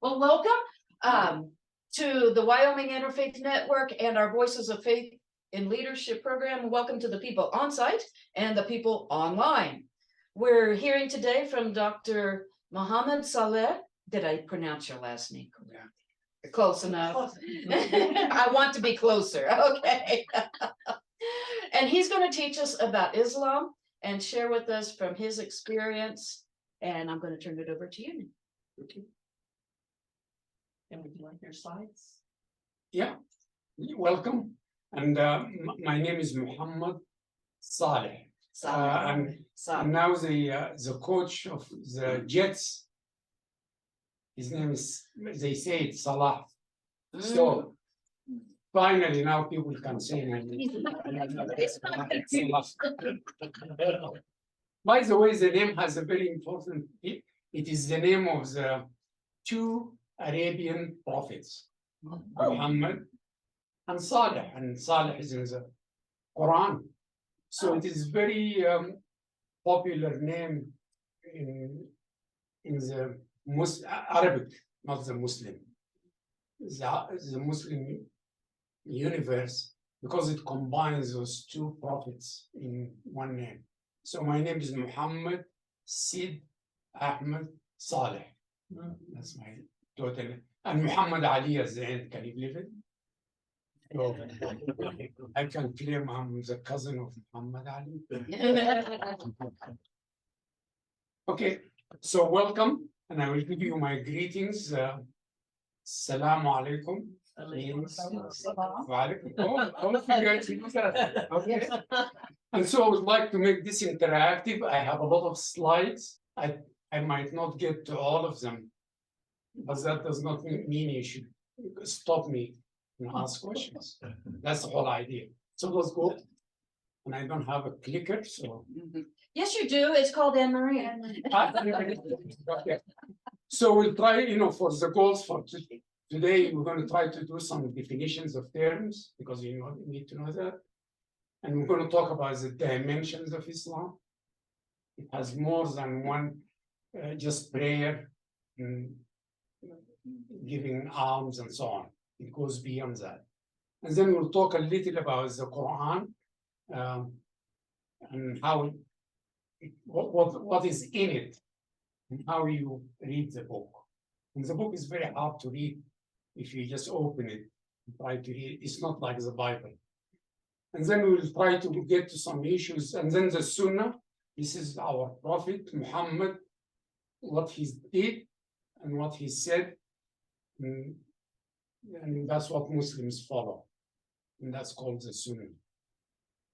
Well, welcome to the Wyoming Interfaith Network and our Voices of Faith in Leadership program. Welcome to the people on site and the people online. We're hearing today from Dr. Mohamed Salih. Did I pronounce your last name correctly? Close enough. I want to be closer. Okay. And he's going to teach us about Islam and share with us from his experience. And I'm going to turn it over to you. Okay. And would you like your slides? Yeah, welcome. And my name is Mohamed Salih. I'm now the coach of the Jets. His name is, they say it's Salah. So finally now people can say my name. By the way, the name has a very important, it is the name of the two Arabian prophets, Muhammad and Salih is in the Quran. So it is very popular name in the Arabic, not the Muslim, the Muslim universe, because it combines those two prophets in one name. So my name is Muhammad Sid Ahmed Salih. That's my total. And Muhammad Ali at the end, can you believe it? So, I can claim I'm the cousin of Muhammad Ali. Okay, so welcome, and I will give you my greetings. Assalamu alaikum. Okay. And so I would like to make this interactive. I have a lot of slides. I might not get to all of them, but that does not mean you should stop me and ask questions. That's the whole idea. So let's go. And I don't have a clicker, so. Yes, you do. It's called Anne-Marie. Okay. So we'll try, for the goals for today, we're going to try to do some definitions of terms, because you need to know that. And we're going to talk about the dimensions of Islam. It has more than one, just prayer, and giving alms and so on. It goes beyond that. And then we'll talk a little about the Quran and how, what is in it and how you read the book. And the book is very hard to read if you just open it and try to read. It's not like the Bible. And then we will try to get to some issues. And then the Sunnah, this is our Prophet Muhammad, what he did and what he said. And that's what Muslims follow. And that's called the Sunnah.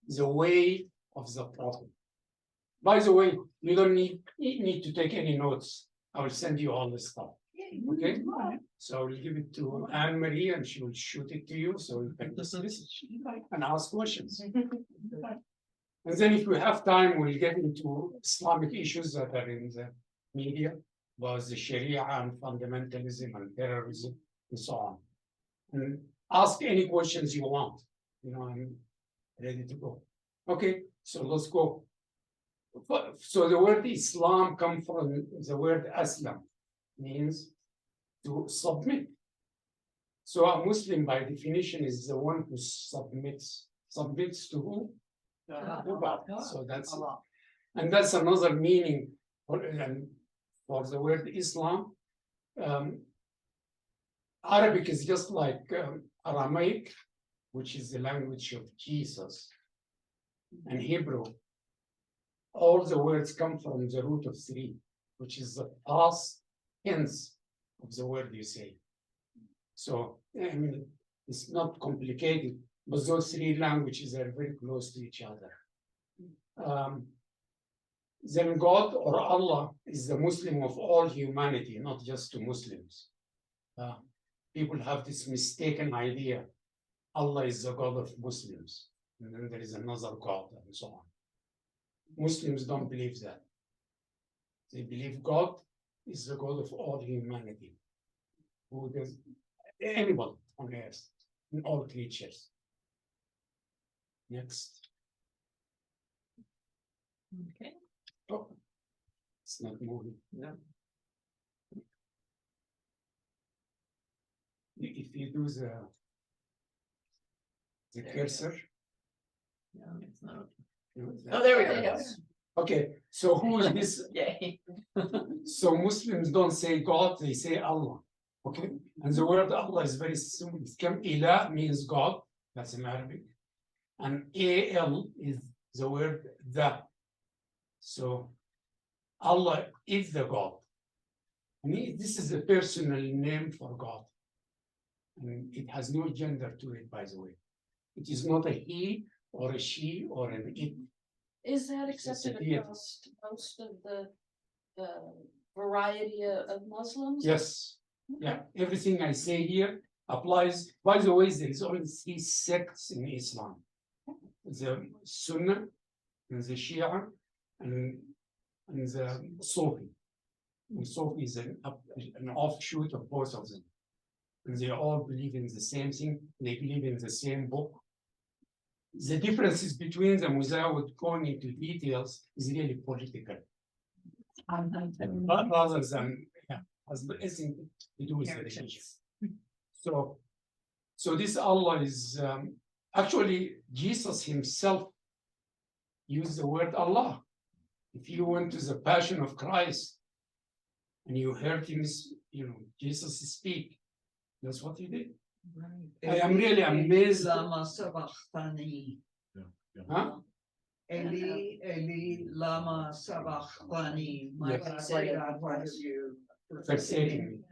The way of the Prophet. By the way, you don't need to take any notes. I will send you all this stuff. Okay? So I will give it to Anne-Marie and she will shoot it to you so you can discuss and ask questions. And then if we have time, we'll get into Islamic issues that are in the media, about the Sharia and fundamentalism and terrorism and so on. And ask any questions you want. I'm ready to go. Okay, so let's go. So the word Islam comes from the word Aslam, means to submit. So a Muslim, by definition, is the one who submits. Submits to who? God. So that's, and that's another meaning for the word Islam. Arabic is just like Aramaic, which is the language of Jesus, and Hebrew. All the words come from the root of three, which is the past tense of the word you say. So, I mean, it's not complicated, but those three languages are very close to each other. Then God or Allah is the Muslim of all humanity, not just to Muslims. People have this mistaken idea. Allah is the God of Muslims, and then there is another God, and so on. Muslims don't believe that. They believe God is the God of all humanity, who does anyone on earth, and all creatures. Next. Okay. Oh, it's not moving. No. you do the cursor. No, it's not. Oh, there we go. Yes. Okay, so who is this? Yay. So Muslims don't say God, they say Allah. Okay, and the word Allah is very simple. Ilah means God, that's in Arabic. And Al is the word the. So Allah is the God. This is a personal name for God. And it has no gender to it, by the way. It is not a he or a she or an it. Is that accepted deity. across most of the variety of Muslims? Yes, yeah, everything I say here applies. By the way, there is only 3 sects in Islam: the Sunnah, and the Shia, and the Sufi. And Sufi is an offshoot of both of them. And they all believe in the same thing. They believe in the same book. The differences between them, without going into details, is really political. Rather than, has anything to do with the religion. So this Allah is actually Jesus himself used the word Allah. If you went to the Passion of Christ and you heard him, Jesus speak, that's what he did. I am really amazed. Lama sabachthani. Huh? Eli, Eli, lama sabachthani. My Yes. God, my God, why have you Forsaken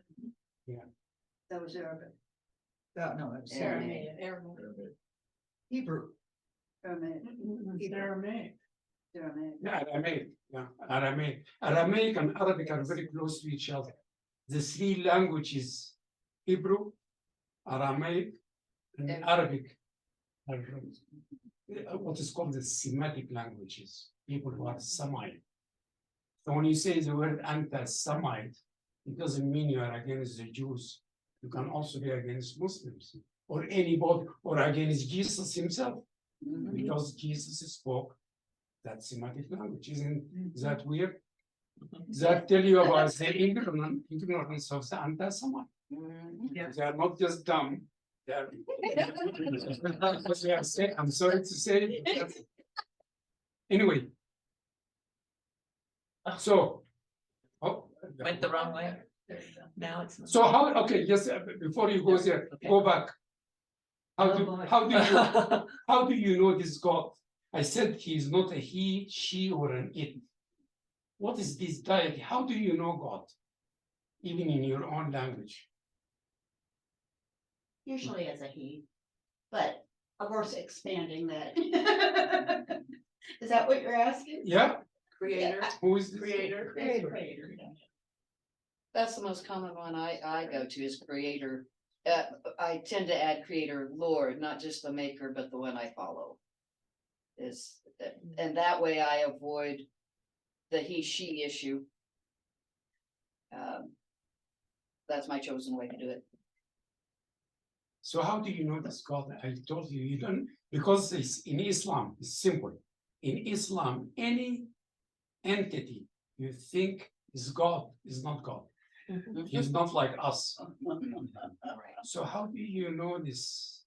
me. That was Arabic. No, it's Aramaic. Hebrew. Aramaic. Yeah, Aramaic. Yeah, Aramaic. Aramaic and Arabic are very close to each other. The 3 languages, Hebrew, Aramaic, and Arabic, are what is called the Semitic languages, people who are Semite. So when you say the word anti-Semite, it doesn't mean you are against the Jews. You can also be against Muslims or anybody, or against Jesus himself, because Jesus spoke that Semitic language. Isn't that weird? Does that tell you about the ignorance of the anti-Semite? They are not just dumb. They are, I'm sorry to say. Anyway. So. Went the wrong way. Now it's. So how, okay, yes, before you go there, go back. How do you know this God? I said he is not a he, she, or an it. What is this deity? How do you know God? Even in your own language. Usually as a he, but of course expanding that. Is that what you're asking? Yeah, Creator. who is this? Creator. Creator. That's the most common one I go to is creator. I tend to add creator Lord, not just the maker, but the one I follow. And that way I avoid the he, she issue. That's my chosen way to do it. So how do you know this God? I told you, you don't, because it's in Islam, it's simple. In Islam, any entity you think is God is not God. He's not like us. So how do you know this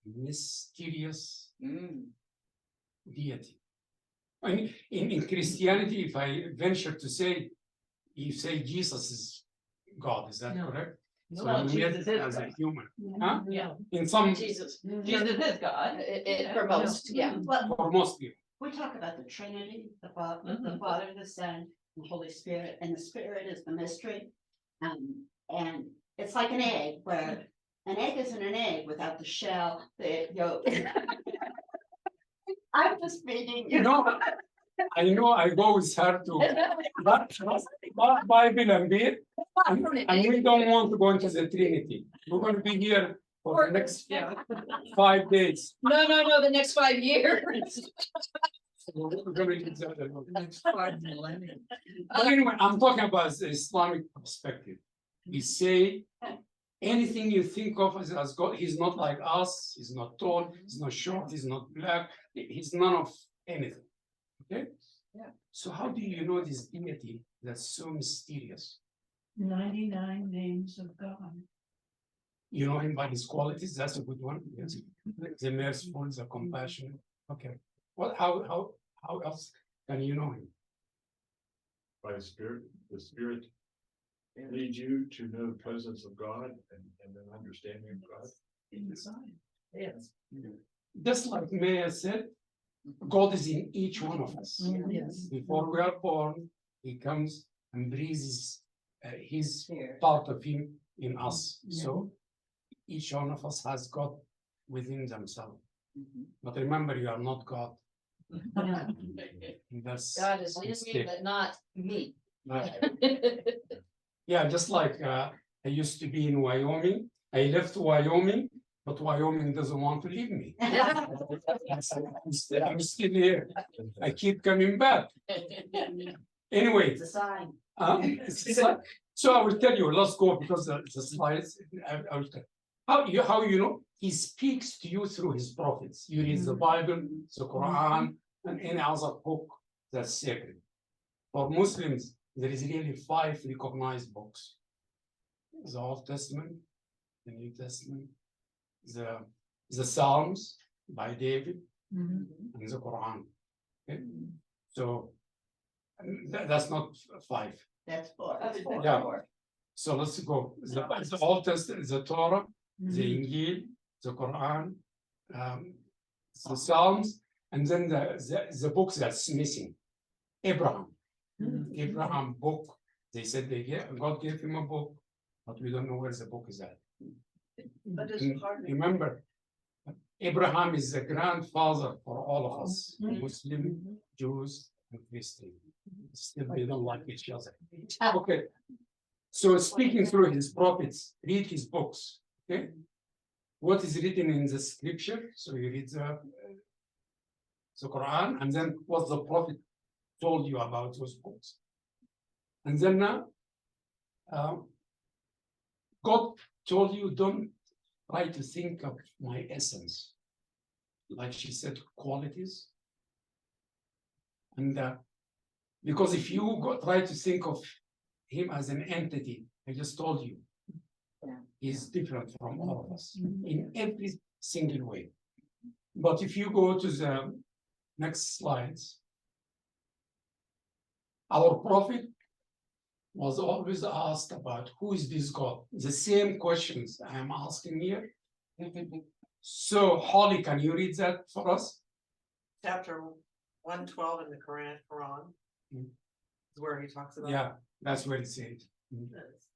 mysterious deity? I mean, in Christianity, if I venture to say, you say Jesus is God, is that No. correct? So Well, we Jesus met is as a God. human. Huh? Yeah. In some, Jesus, Jesus is God. for most, yeah. Well, for most people. we talk about the Trinity, the Father, Mhm. the Son, and the Holy Spirit, and the Spirit is the mystery. And it's like an egg, where an egg isn't an egg without the shell, the yolk. I'm just feeding you. No, I know I go with her to Bible and beer, and we don't want to go into the Trinity. We're going to be here for the next 5 days. No, the next 5 years. So we're going to use that alone. Next 5 millennia. But anyway, I'm talking about the Islamic perspective. We say anything you think of as God, he's not like us, he's not tall, he's not short, he's not black, he's none of anything. Okay? Yeah. So how do you know this deity that's so mysterious? 99 names of God. You know him by his qualities. That's a good one. Yes. The merciful, the compassionate. Okay. What? How else can you know him? By the spirit leads you to know the presence of God and an understanding of God. Inside. Yes. Just like Maya said, God is in each one of us. Yes. Before we are born, He comes and breathes His Spirit. part of Him in us. So each one of us has God within themselves. But remember, you are not God. That's God is in me, mistake. but not me. Right. Yeah, just like I used to be in Wyoming. I left Wyoming, but Wyoming doesn't want to leave me. I'm still here. I keep coming back. Anyway, It's a sign. it's like, so I will tell you, let's go because the slides, I will tell. How you know? He speaks to you through his prophets. You read the Bible, the Quran, and any other book that's sacred. For Muslims, there is really 5 recognized books: the Old Testament, the New Testament, the Psalms by David, and the Quran. Okay? So that's not 5. That's 4. That's 4. Yeah. So let's go. The Old Testament, the Torah, the Injil, the Quran, the Psalms, and then the books that's missing. Abraham. Abraham book. They said God gave him a book, but we don't know where the book is at. But it's And part of. remember, Abraham is the grandfather for all of us, Muslim, Jews, and Christian. Still, they don't like each other. Okay. So speaking through his prophets, read his books. Okay. What is written in the scripture? So you read the Quran, and then what the prophet told you about those books. And then now, God told you, don't try to think of my essence. Like she said, qualities. And because if you try to think of him as an entity, I just told you, he's different from all of us in every single way. But if you go to the next slides, our prophet was always asked about who is this God? The same questions I am asking here. So, Holly, can you read that for us? Chapter 112 in the Quran Mm. is where he talks about. Yeah, that's where it said.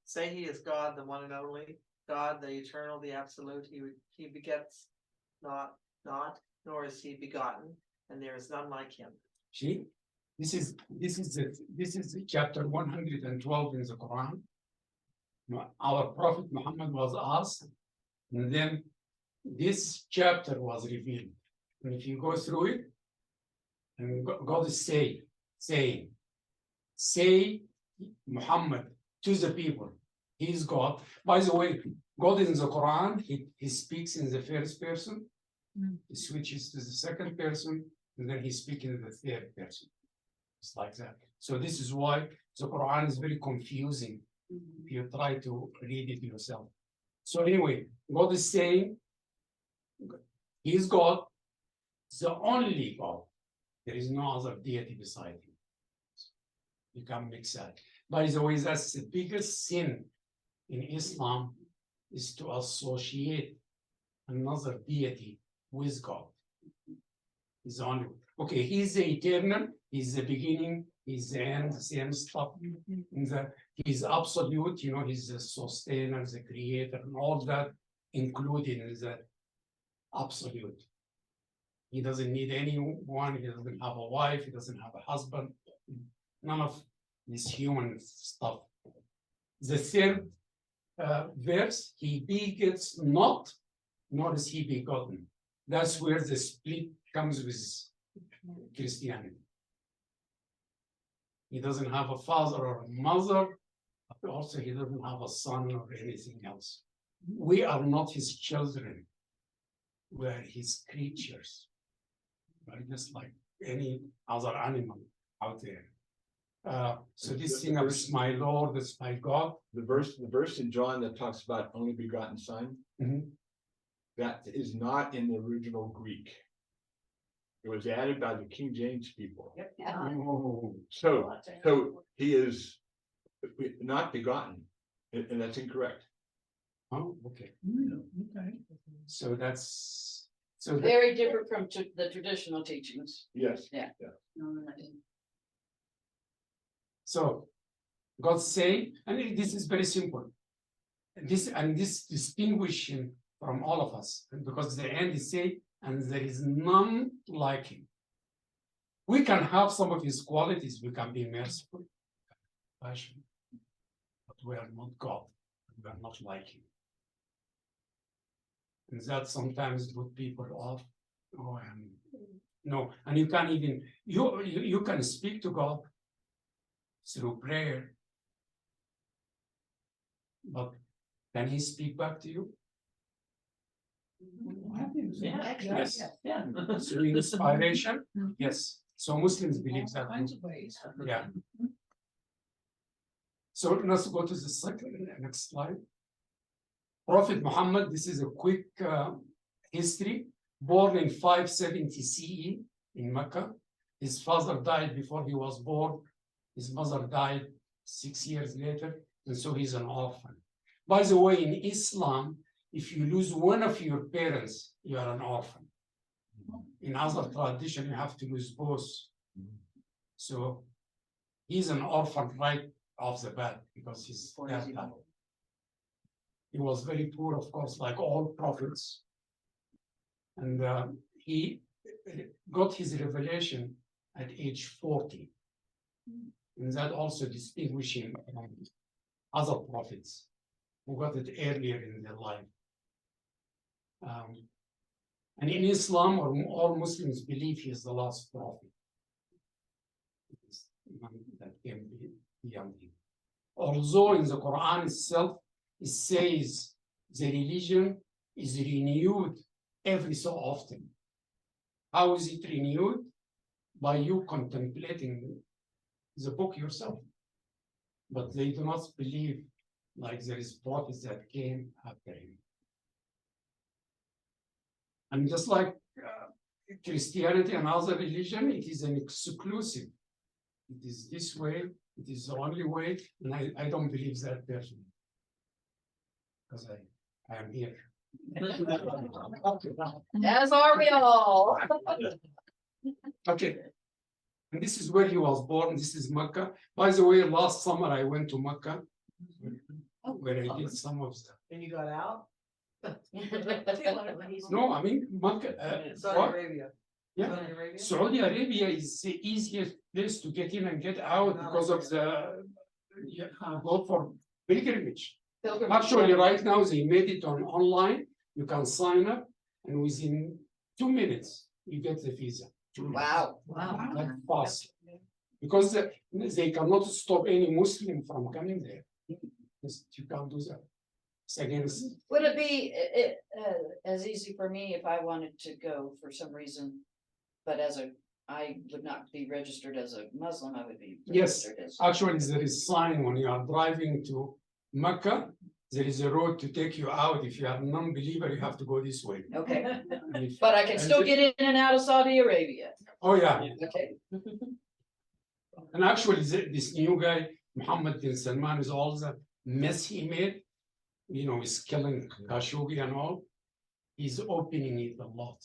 Say he is God, the one and only, God, the eternal, the absolute. He begets not, nor is he begotten, and there is none like him. See, this is chapter 112 in the Quran. Our Prophet Muhammad was asked, and then this chapter was revealed. And if you go through it, and God is saying, say Muhammad to the people, he is God. By the way, God in the Quran, he speaks in the first person, he switches to the second person, and then he speaks in the third person. It's like that. So this is why the Quran is very confusing if you try to read it yourself. So anyway, God is saying, he is God, the only God. There is no other deity beside him. You can't mix that. By the way, that's the biggest sin in Islam, is to associate another deity with God. He's the only. Okay, he's the eternal, he's the beginning, he's the end, the same stuff. He's absolute, he's the sustainer, the creator, and all that included in that absolute. He doesn't need anyone, he doesn't have a wife, he doesn't have a husband, none of this human stuff. The third verse, he begets not, nor is he begotten. That's where the split comes with Christianity. He doesn't have a father or a mother, but also he doesn't have a son or anything else. We are not his children. We are his creatures. We're just like any other animal out there. So this thing of my Lord, it's my God. The verse in John that talks about only begotten son, Mhm. that is not in the original Greek. It was added by the King James people. Oh, So he is not begotten, and that's incorrect. oh, okay. Okay. So that's, so that, Very different from the traditional teachings. Yes. so God say, and this is very simple. This distinguishing from all of us, and because the end is say, and there is none like him. We can have some of his qualities, we can be merciful, passionate, but we are not God, we are not like him. And that sometimes put people off. Oh, no, and you can't even, you can speak to God through prayer, but can he speak back to you? Yes. Yeah. Through inspiration? Yes. So Muslims believe that. Kinds of ways. Yeah. So let's go to the next slide. Prophet Muhammad, this is a quick history. Born in 570 CE in Mecca. His father died before he was born. His mother died 6 years later, and so he's an orphan. By the way, in Islam, if you lose one of your parents, you are an orphan. In other tradition, you have to lose both. So he's an orphan right off the bat because his dad died. He was very poor, of course, like all prophets. And he got his revelation at age 40. And that also distinguished him from other prophets who got it earlier in their life. And in Islam, all Muslims believe he is the last prophet. That came beyond him. Although in the Quran itself, it says the religion is renewed every so often. How is it renewed? By you contemplating the book yourself. But they do not believe like there is prophets that came after him. And just like Christianity and other religion, it is an exclusive. It is this way, it is the only way, and I don't believe that personally. Because I am here. As are we all. Okay. And this is where he was born. This is Mecca. By the way, last summer I went to Mecca, where I did some of stuff. And you got out? No, I mean, Mecca. Saudi what? Arabia. Yeah. Saudi Arabia? Saudi Arabia is the easiest place to get in and get out because of the go for pilgrimage. Actually, right now they made it online. You can sign up, and within 2 minutes you get the visa. Wow. That fast, because they cannot stop any Muslim from coming there. You can't do that. It's against. Would it be as easy for me if I wanted to go for some reason? But I would not be registered as a Muslim, I would be Yes, registered as. actually, there is sign when you are driving to Mecca. There is a road to take you out. If you are a non-believer, you have to go this way. Okay, And if- but I can still get in and out of Saudi Arabia. Oh yeah, Okay. and actually, this new guy, Mohammed bin Salman, is all the mess he made. You know, he's killing Khashoggi and all. He's opening it a lot.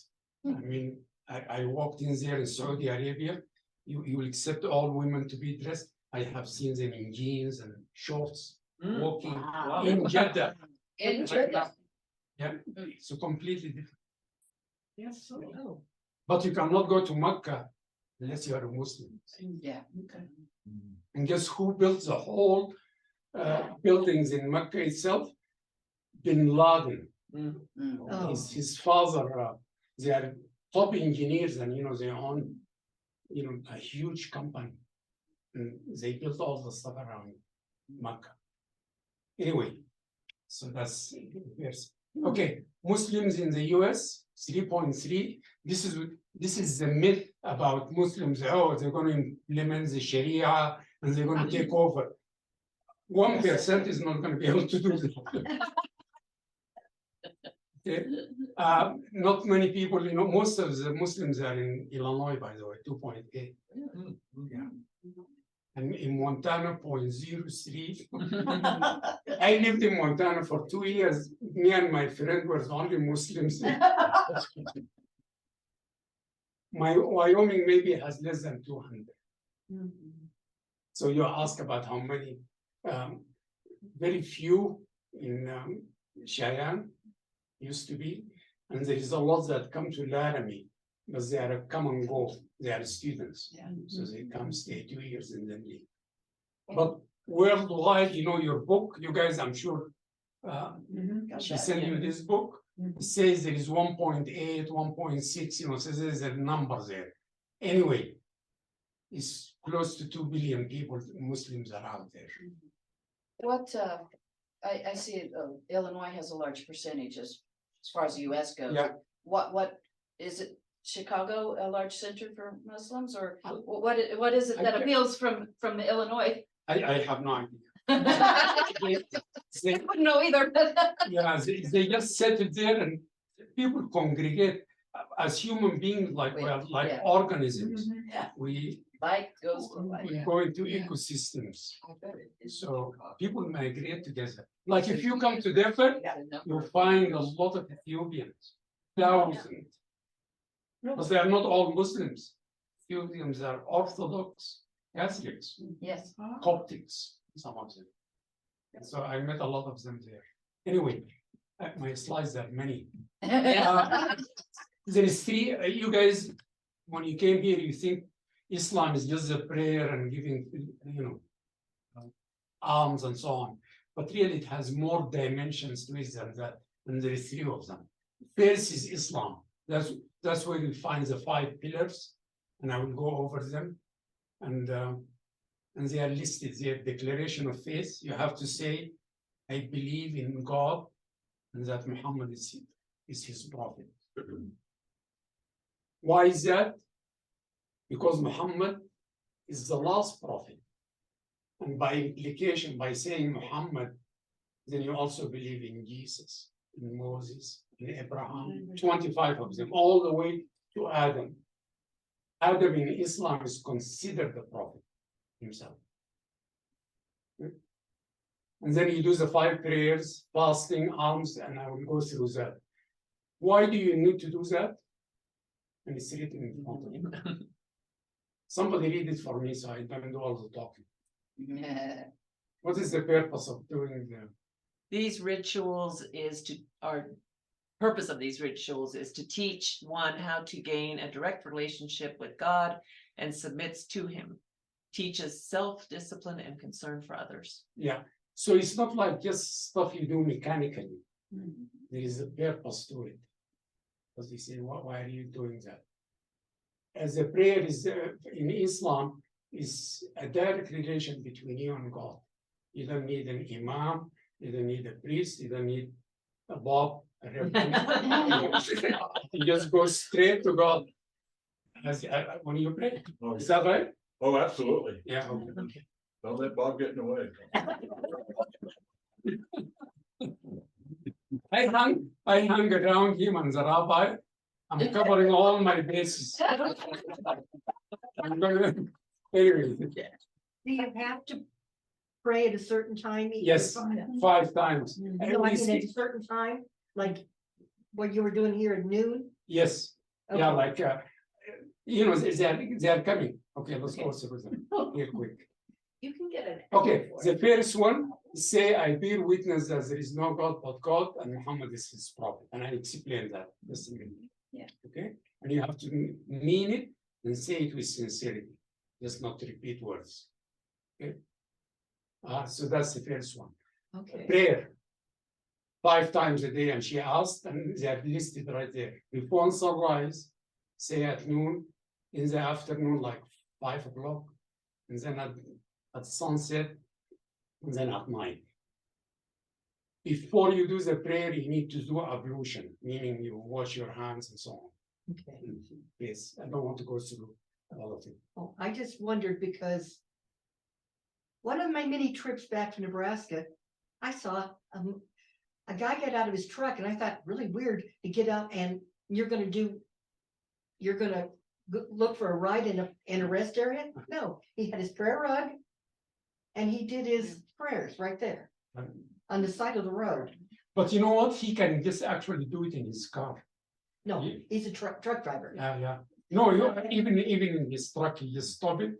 I mean, I walked in there in Saudi Arabia. You will accept all women to be dressed. I have seen them in jeans and shorts walking Wow. in Jeddah. In Jeddah. Yeah, so completely different. Yes, so no. But you cannot go to Mecca unless you are a Muslim. Yeah. And guess who built the whole buildings in Mecca itself? Bin Laden. His father, they are top engineers, and they own a huge company. And they built all the stuff around Mecca. Anyway, so that's yes. Okay, Muslims in the US, 3.3. This is the myth about Muslims. Oh, they're going to implement the Sharia and they're gonna take over. 1% is not gonna be able to do that. Okay, not many people, most of the Muslims are in Illinois, by the way, 2.8. Yeah. And in Montana, 0.03. I lived in Montana for 2 years. Me and my friend were the only Muslims. My Wyoming maybe has less than 200. So you ask about how many, very few in Cheyenne used to be, and there is a lot that come to Laramie, but they are come and go. They are students, so they come stay 2 years and then leave. But worldwide, your book, you guys, I'm sure, she sent you this book. It says there is 1.8, 1.6, so there's a number there. Anyway, it's close to 2 billion people, Muslims are out there. What, I see Illinois has a large percentage as far as the US goes. Yeah. What, is it Chicago a large center for Muslims, or what is it that appeals from Illinois? I have no idea. I wouldn't know either. Yeah, they just set it there and people congregate as human beings, like Yeah. organisms. Yeah. We Like goes to like. go into ecosystems. So people migrate together. Like if you come to Denver, you'll find a lot of Ethiopians, thousands. But they are not all Muslims. Ethiopians are Orthodox Catholics, Yes. Coptics, some of them. So I met a lot of them there. Anyway, my slides are many. There is three, you guys, when you came here, you think Islam is just a prayer and giving, alms and so on. But really it has more dimensions to it than that. And there is three of them. First is Islam. That's where you find the 5 pillars, and I will go over them. And they are listed there. Declaration of faith. You have to say, I believe in God and that Muhammad is his prophet. Why is that? Because Muhammad is the last prophet. And by implication, by saying Muhammad, then you also believe in Jesus, in Moses, in Abraham, 25 of them, all the way to Adam. Adam in Islam is considered the prophet himself. And then you do the 5 prayers, fasting, alms, and I will go through that. Why do you need to do that? And it's written in front of you. Somebody read it for me so I don't do all the talking. What is the purpose of doing that? These rituals purpose of these rituals is to teach one how to gain a direct relationship with God and submits to him, teaches self-discipline and concern for others. Yeah, so it's not like just stuff you do mechanically. There is a purpose to it. Because they say, why are you doing that? As a prayer is in Islam, is a direct relation between you and God. You don't need an imam, you don't need a priest, you don't need a bob, a reverend. You just go straight to God when you pray. Oh, Is that right? oh, absolutely. Yeah. Okay. Don't let Bob get in the way. I hung around him and the rabbi. I'm covering all my bases. I'm gonna, anyway. Do you have to pray at a certain time? Yes, 5 times. No, I mean at a certain time, like what you were doing here at noon? Yes, yeah, Okay. like, they are coming. Okay, let's go through them real quick. You can get an. Okay, the first one, say, I bear witness that there is no God but God and Muhammad is his prophet. And I explained that. Just a minute. Yeah. Okay, and you have to mean it and say it with sincerity, just not to repeat words. Okay, so that's the first one. Okay. Prayer 5 times a day, and she asked, and they are listed right there. Before sunrise, say at noon, in the afternoon, like 5 o'clock, and then at sunset, and then at night. Before you do the prayer, you need to do ablution, meaning you wash your hands and so on. Okay. Yes, I don't want to go through all of it. Oh, I just wondered because one of my many trips back to Nebraska, I saw a guy get out of his truck and I thought really weird to get out and you're gonna look for a ride in a rest area? No, he had his prayer rug and he did his prayers right there on the side of the road. But you know what? He can just actually do it in his car. No, Yeah. he's a truck driver. Yeah. No, even in his truck, you just stop it,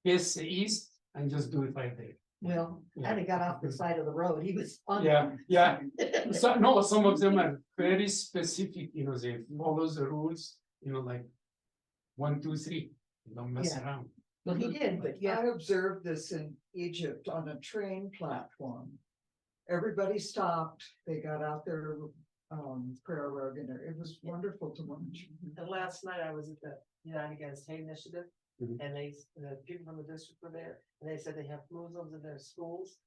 face the east, and just do it right there. Well, had he got off the side of the road, he was on. Yeah. So, no, some of them are very specific, they follow the rules, like 1, 2, 3, don't mess Yeah. around. Well, he did, but yeah. I observed this in Egypt on a train platform. Everybody stopped, they got out their prayer rug and it was wonderful to watch. And last night I was at the United Against Hate Initiative. Mhm. And the people from the district were there, and they said they have Muslims in their schools,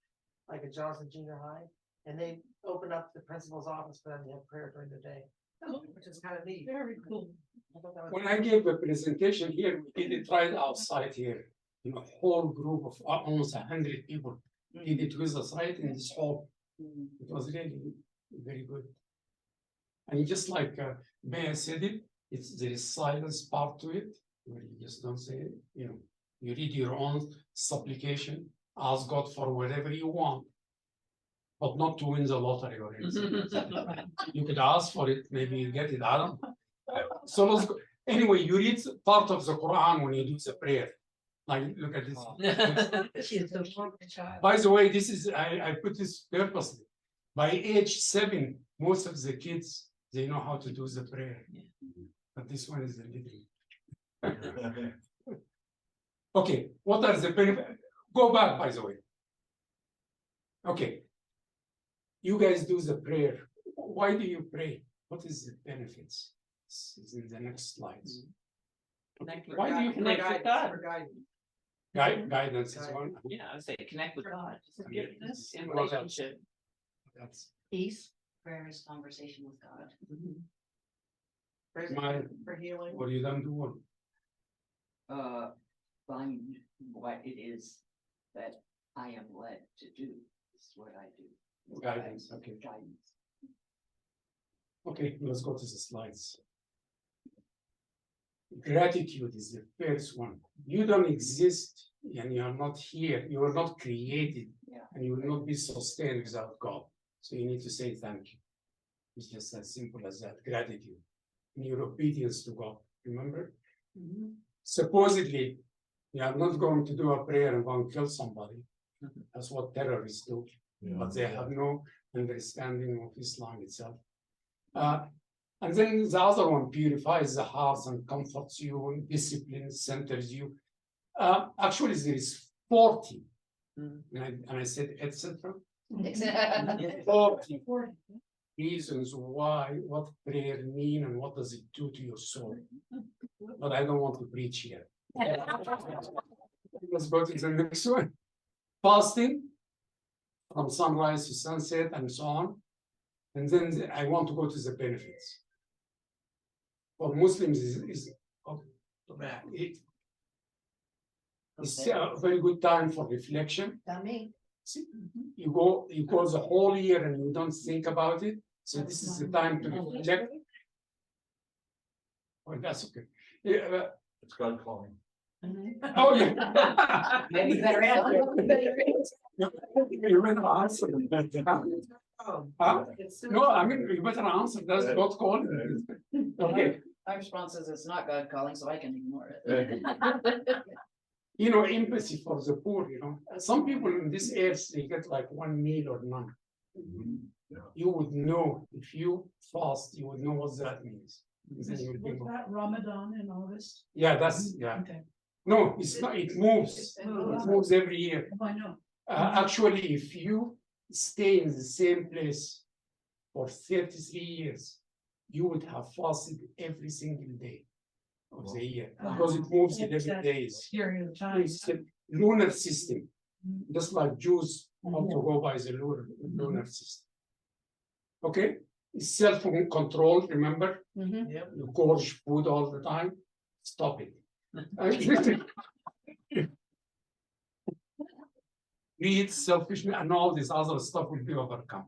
like at Johnson Junior High. And they open up the principal's office for them to have prayer during the day, which is kind of neat. Very cool. I thought that was- When I gave a presentation here, we did it right outside here, a whole group of almost 100 people did it with us right in this hall. It was really very good. And just like Mayor said there is silence part to it, where you just don't say it, you read your own supplication, ask God for whatever you want, but not to win the lottery or anything. You could ask for it, maybe you get it, I don't know. So let's go. Anyway, you read part of the Quran when you do the prayer. Like, look at this. She is the child. By the way, this is, I put this purposely. By age 7, most of the kids, they know how to do the prayer. But this one is a little. Okay, what are the benefits? Go back, by the way. Okay. You guys do the prayer. Why do you pray? What is the benefits? It's in the next slides. Connect with Why do you God. Connect with God. For guidance. Guidance is one. Yeah, I would say connect with God. Forgiveness and What else? relationship. That's Peace. Prayer is conversation with God. Praise my, for healing. what you done do. Find what it is that I am led to do, is what I do. Guidance, okay. Guidance. Okay, let's go to the slides. Gratitude is the first one. You don't exist and you are not here. You are not created, and you will not be sustained without God. So you need to say thank you. It's just as simple as that. Gratitude and your obedience to God. Remember? Supposedly, you are not going to do a prayer and go and kill somebody. That's what terrorists do. But they have no understanding of Islam itself. And then the other one purifies the heart and comforts you and disciplines, centers you. Actually, there is 40, and I said, etc. 40 reasons why, what prayer mean and what does it do to your soul. But I don't want to preach here. Let's go to the next one. Fasting from sunrise to sunset and so on. And then I want to go to the benefits. For Muslims, it's a very good time for reflection. Not me. See, you go the whole year and you don't think about it. So this is the time to reflect. Well, that's okay. Yeah, It's God calling. oh, yeah. Maybe better answer. You better answer. Huh? It's No, I mean, you better answer. That's God calling. Okay. My response is it's not God calling, so I can ignore it. Empathy for the poor, Some people in this earth, they get like 1 meal or none. You would know if you fast, you would know what that means. Then you would be more- That Ramadan in August. Yeah, Okay. no, it's not, it moves. It moves every year. I know. Actually, if you stay in the same place for 33 years, you would have fasted every single day of the year because it moves 11 days. Period of time. It's a lunar system, just like Jews want to go by the lunar system. Okay, it's self-controlled, remember? Yep. You gorge food all the time, stop it. greed, selfishness, and all this other stuff will be overcome.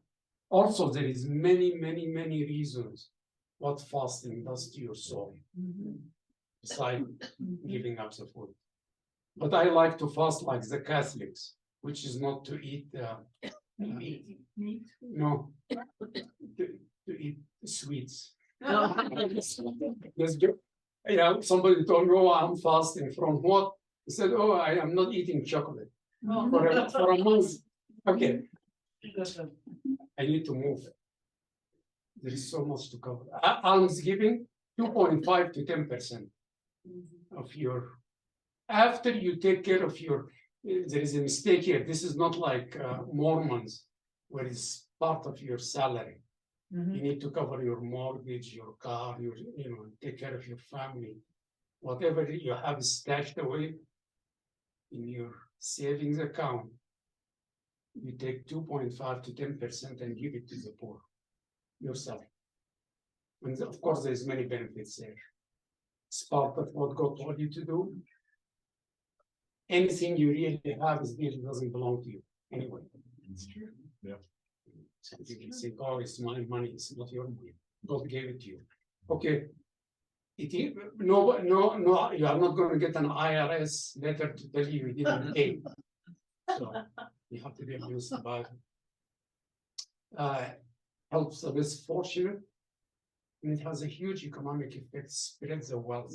Also, there is many reasons what fasting does to your soul, besides giving up the food. But I like to fast like the Catholics, which is not to eat, no, to eat sweets. Let's do- Yeah, somebody told me, oh, I'm fasting from what? He said, oh, I am not eating chocolate for a month. Okay. I need to move. There is so much to cover. Alms giving 2.5 to 10% of your, after you take care of your, there is a mistake here. This is not like Mormons, where it's part of your salary. You need to cover your mortgage, your car, your, take care of your family. Whatever you have stashed away in your savings account, you take 2.5 to 10% and give it to the poor yourself. And of course, there's many benefits there. It's part of what God told you to do. Anything you really have is really doesn't belong to you anyway. It's true. Yeah. So you can say, oh, it's my money, it's not your money. God gave it to you. Okay. No, you are not going to get an IRS letter to tell you didn't pay. So you have to be honest about it. Helps the less fortunate, and it has a huge economic effect, spreads the wealth.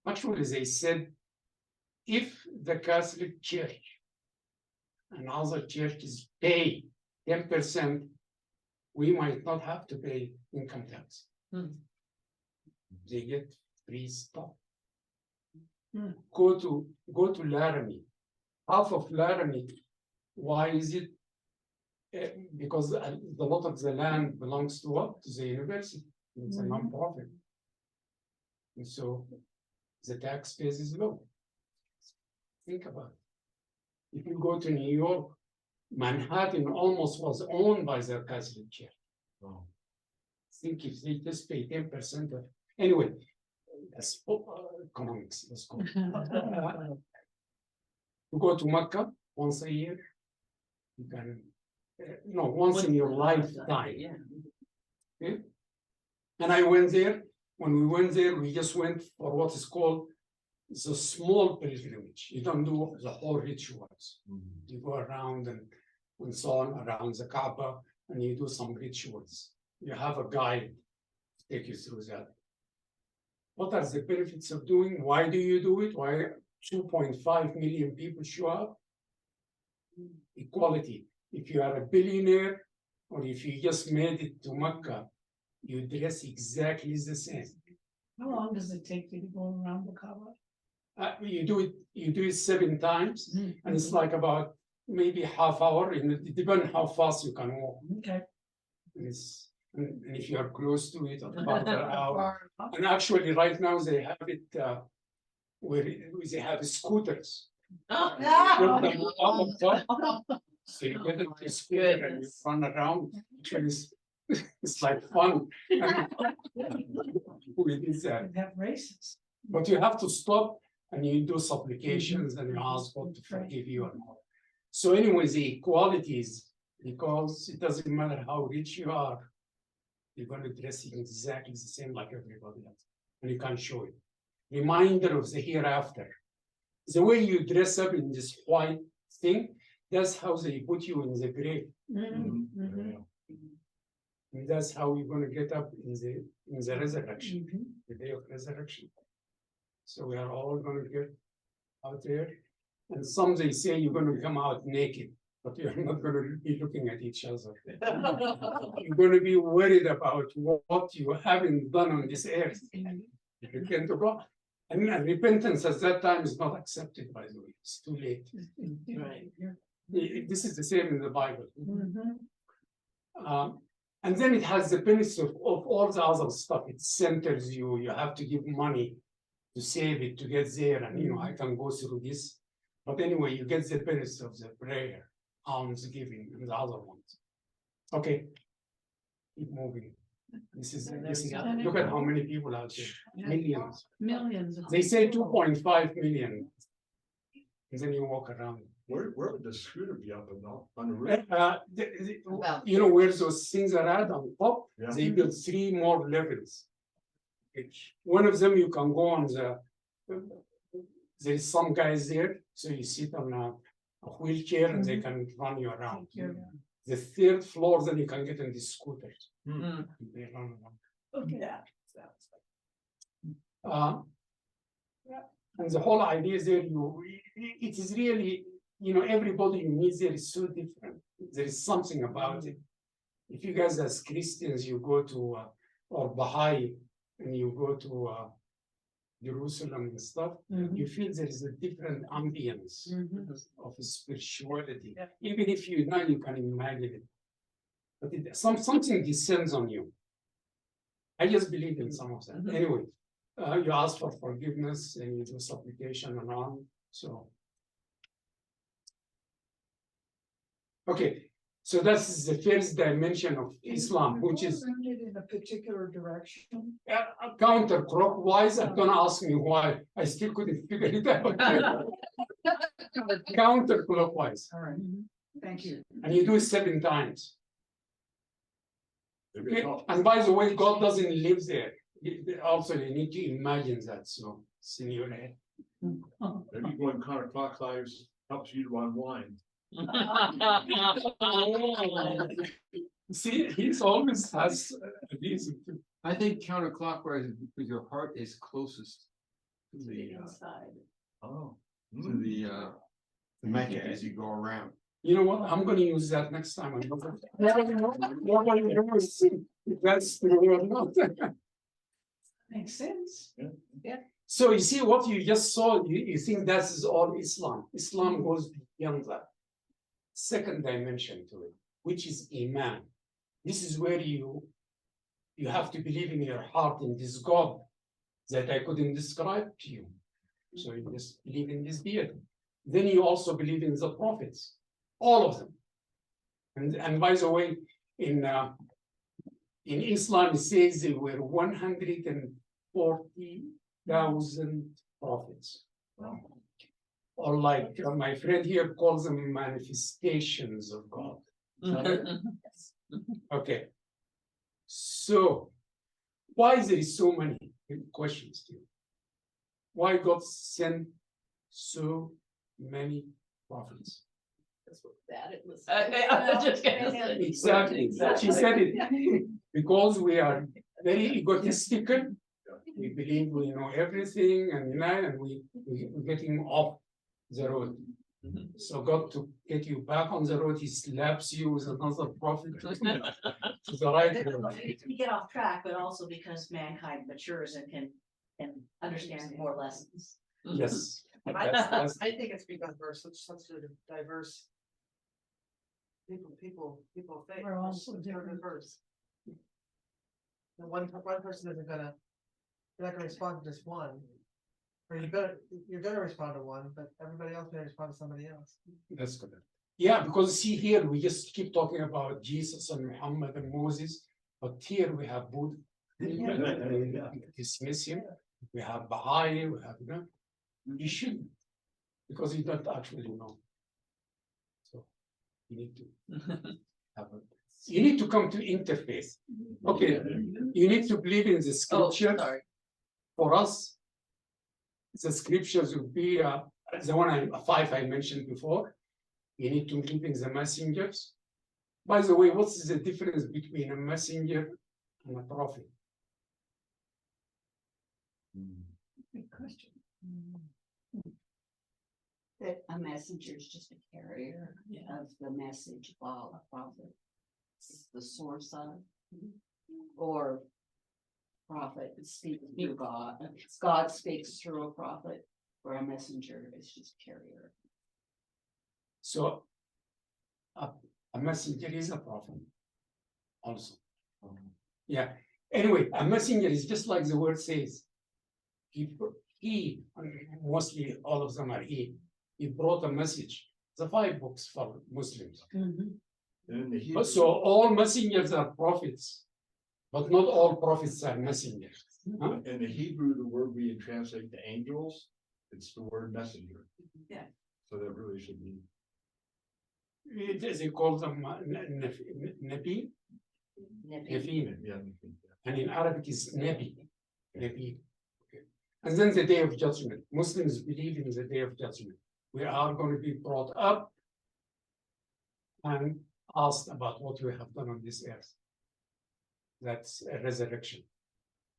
Actually, they said, if the Catholic Church and other churches pay 10%, we might not have to pay income tax. They get free stuff. Go to Laramie. Half of Laramie. Why is it? Because a lot of the land belongs to what? To the university. It's a non-profit. And so the tax base is low. Think about it. If you go to New York, Manhattan almost was owned by the Catholic Church. Oh. Think if they just pay 10% of, anyway, that's economics, let's go. You go to Mecca once a year, you can, no, once in your lifetime. Yeah. Okay? And I went there. When we went there, we just went for what is called the small pilgrimage. You don't do the whole rituals. You go around and so on around the Kaaba, and you do some rituals. You have a guide to take you through that. What are the benefits of doing? Why do you do it? Why 2.5 million people show up? Equality. If you are a billionaire, or if you just made it to Mecca, you dress exactly the same. How long does it take you to go around the Kaaba? You do it 7 times, and it's like about maybe half hour, and it depends how fast you can walk. Okay. And if you are close to it, about an hour. And actually, right now they have it where they have scooters. Oh. Put them up on top. So you get into a scooter and you run around. Actually, it's like fun. We did that. They have races. But you have to stop and you do supplications and you ask God to forgive you and all. So anyways, the equality is because it doesn't matter how rich you are, you're going to dress exactly the same like everybody else. And you can show it. Reminder of the hereafter. The way you dress up in this white thing, that's how they put you in the grave. And that's how you're going to get up in the resurrection, the day of resurrection. So we are all going to get out there. And some they say you're going to come out naked, but you're not going to be looking at each other. You're going to be worried about what you haven't done on this earth. Repent to God. And repentance at that time is not accepted, by the way. It's too late. Right. This is the same in the Bible. And then it has the benefits of all the other stuff. It centers you. You have to give money to save it, to get there. And, I can go through this. But anyway, you get the benefits of the prayer, alms giving, and the other ones. Okay. Keep moving. This is look at how many people out there. Millions. Millions. They say 2.5 million. And then you walk around. Where would the scooter be up and on the roof? Well- You know where those things are at on top? Yeah. They built 3 more levels. One of them you can go on there is some guys there, so you sit on a wheelchair and they can run you around. Take care of The 3rd floor, then you can get in the scooters. Mm. They run around. Okay. And the whole idea there, it is really, everybody you meet there is so different. There is something about it. If you guys as Christians, you go to, or Baha'i, and you go to Jerusalem and stuff, you feel there is a different ambience of spirituality. Even if you can imagine it. But something descends on you. I just believe in some of that. Anyway, you ask for forgiveness and you do supplication and on. So, okay, so that's the first dimension of Islam, which is In a particular direction. counterclockwise. I'm gonna ask me why. I still couldn't figure it out. Counterclockwise, All right, thank you. and you do it 7 times. Maybe Okay? go- And by the way, God doesn't live there. Also, you need to imagine that. So, it's in your head. maybe going counterclockwise helps you to unwind. See, he's always has a reason to. I think counterclockwise is because your heart is closest to the Oh. Mecca as you go around. You know what? I'm gonna use that next time. Nobody ever seen if that's true or not. Makes sense. So you see what you just saw, you think that is all Islam. Islam goes beyond that. Second dimension to it, which is Iman. This is where you have to believe in your heart in this God that I couldn't describe to you. So you just believe in this being. Then you also believe in the prophets, all of them. And by the way, in Islam, it says there were 140,000 prophets. Or like my friend here calls them manifestations of God. Okay. So why is there so many questions to you? Why God sent so many prophets? That's what bad it was. I was just gonna say. Exactly. She said it. Because we are very egotistical. We believe we know everything and we're getting off the road. So God, to get you back on the road, he slaps you with another prophet to the right road. We get off track, but also because mankind matures and can understand more lessons. Yes. That's- I think it's because we're such a diverse. People think. We're all so we're different. diverse. And one person isn't gonna, you're not gonna respond to just one. Or you're gonna respond to one, but everybody else may respond to somebody else. That's good. Yeah, because see here, we just keep talking about Jesus and Muhammad and Moses, but here we have Buddha. Dismiss him. We have Baha'i, we have, you shouldn't, because you don't actually know. So you need to have you need to come to interface. Okay, you need to believe in the Oh, scripture. sorry. For us, the scriptures would be the 5 I mentioned before. You need to believe in the messengers. By the way, what's the difference between a messenger and a prophet? Good question. That a messenger is just a carrier of the message, while a prophet is the source of. Or prophet speaks through God. God speaks through a prophet, or a messenger is just carrier. So a messenger is a prophet also. Yeah. Anyway, a messenger is just like the word says. He mostly all of them are he brought a message. The 5 books for Muslims. And in the Hebrew, But so all messengers are prophets, but not all prophets are messengers. Huh? in the Hebrew, the word we translate to angels, it's the word messenger. Yeah. So that really should be. they call them Nabi, Nafin, Yeah. and in Arabic is Nabi, Nabi. Okay. And then the day of judgment. Muslims believe in the day of judgment. We are going to be brought up and asked about what we have done on this earth. That's a resurrection.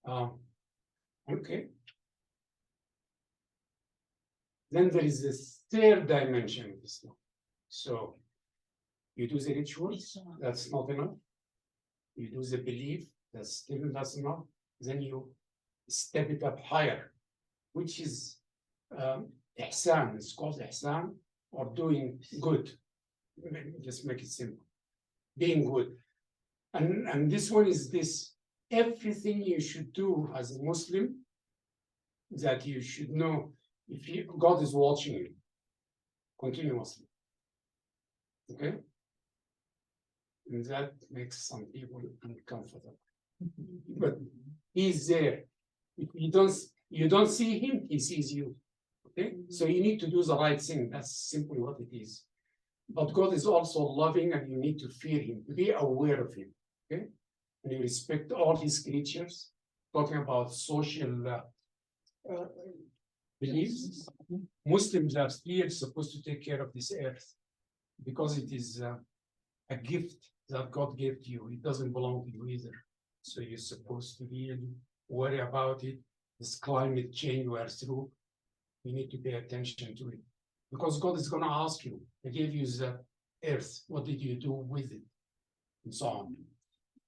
Okay. Then there is this third dimension of Islam. So you do the rituals, that's not enough. You do the belief, that's still not enough. Then you step it up higher, which is ihsan. It's called ihsan, or doing good. Just make it simple. Being good. And this one is this: everything you should do as a Muslim, that you should know, if God is watching you continuously. Okay? And that makes some people uncomfortable. But he's there. If you don't see him, he sees you. Okay? So you need to do the right thing. That's simply what it is. But God is also loving, and you need to fear him, to be aware of him. Okay? And you respect all his creatures. Talking about social beliefs. Muslims are still supposed to take care of this earth because it is a gift that God gave to you. It doesn't belong to you either. So you're supposed to really worry about it. This climate change we are through, we need to pay attention to it. Because God is going to ask you, I gave you the earth, what did you do with it? And so on.